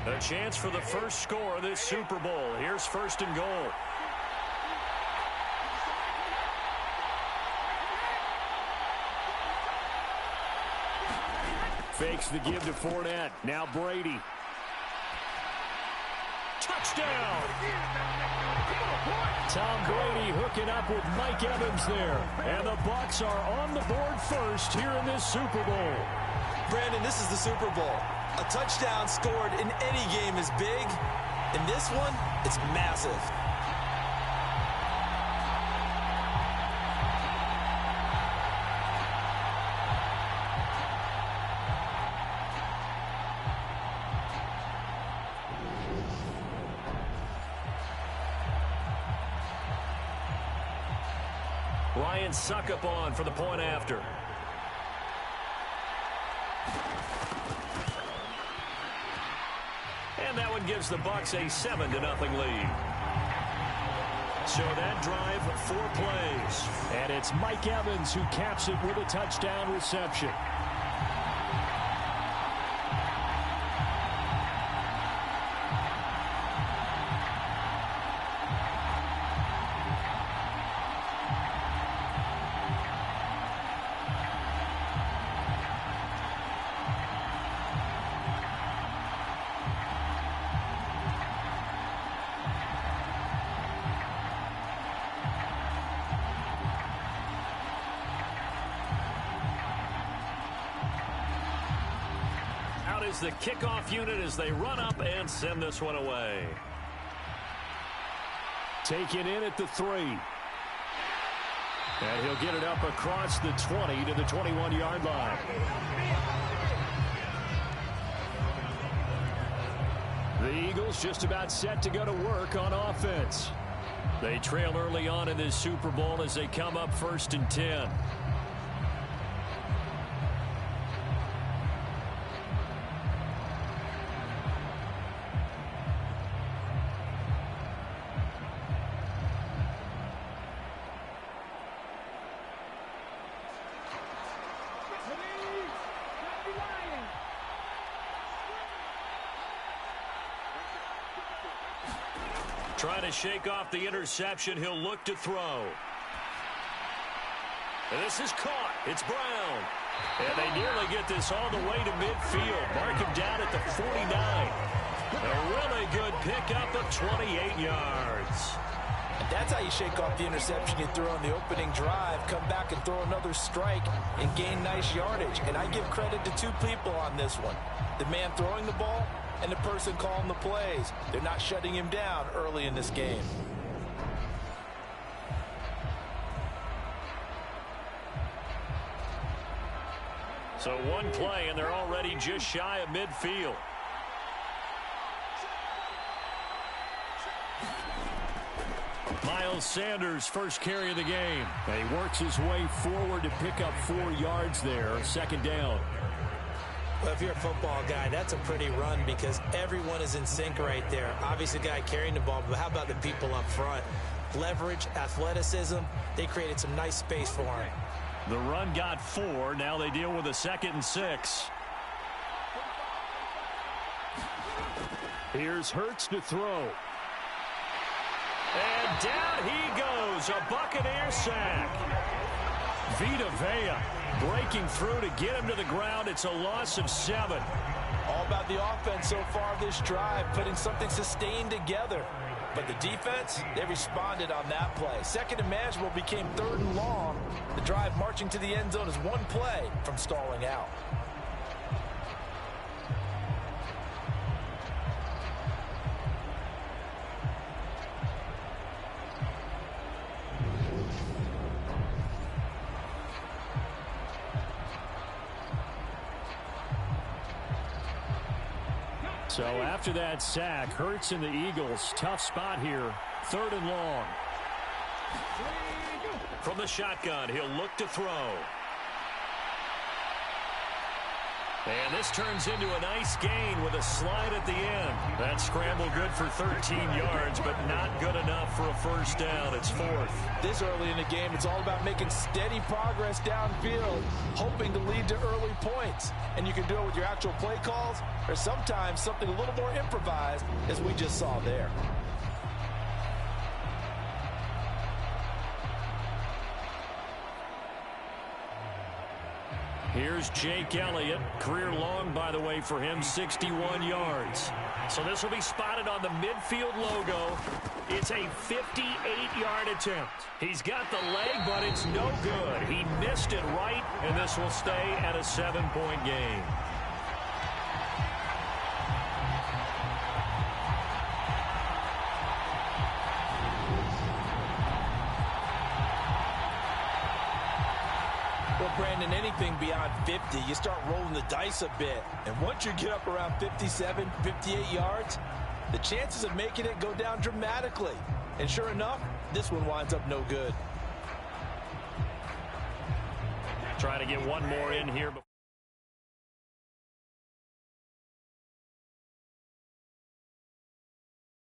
A chance for the first score of this Super Bowl. Here's first and goal. Fakes the give to Fournette. Now Brady. Touchdown! Tom Brady hooking up with Mike Evans there. And the Bucs are on the board first here in this Super Bowl. Brandon, this is the Super Bowl. A touchdown scored in any game is big. In this one, it's massive. Ryan Suckup on for the point after. And that one gives the Bucs a 7-0 lead. So that drive, 4 plays. And it's Mike Evans who caps it with a touchdown reception. Is the kickoff unit as they run up and send this one away. Taken in at the 3. And he'll get it up across the 20 to the 21-yard line. The Eagles just about set to go to work on offense. They trail early on in this Super Bowl as they come up 1st and 10. Trying to shake off the interception. He'll look to throw. And this is caught. It's Brown. And they nearly get this all the way to midfield. Mark him down at the 49. A really good pickup of 28 yards. And that's how you shake off the interception you threw on the opening drive. Come back and throw another strike and gain nice yardage. And I give credit to 2 people on this one. The man throwing the ball and the person calling the plays. They're not shutting him down early in this game. So 1 play, and they're already just shy of midfield. Miles Sanders, first carry of the game. And he works his way forward to pick up 4 yards there. 2nd down. Well, if you're a football guy, that's a pretty run because everyone is in sync right there. Obviously, the guy carrying the ball, but how about the people up front? Leverage, athleticism, they created some nice space for him. The run got 4. Now they deal with a 2nd and 6. Here's Hurts to throw. And down he goes. A Buccaneer sack. Vita Vea breaking through to get him to the ground. It's a loss of 7. All about the offense so far this drive, putting something sustained together. But the defense, they responded on that play. 2nd and manageable became 3rd and long. The drive marching to the end zone is 1 play from stalling out. So after that sack, Hurts and the Eagles, tough spot here. 3rd and long. From the shotgun, he'll look to throw. And this turns into a nice gain with a slide at the end. That scramble good for 13 yards, but not good enough for a first down. It's 4th. This early in the game, it's all about making steady progress downfield, hoping to lead to early points. And you can do it with your actual play calls, or sometimes something a little more improvised, as we just saw there. Here's Jake Elliott. Career long, by the way, for him, 61 yards. So this will be spotted on the midfield logo. It's a 58-yard attempt. He's got the leg, but it's no good. He missed it right, and this will stay at a 7-point game. Brandon, anything beyond 50, you start rolling the dice a bit. And once you get up around 57, 58 yards, the chances of making it go down dramatically. And sure enough, this one winds up no good. Try to get one more in here.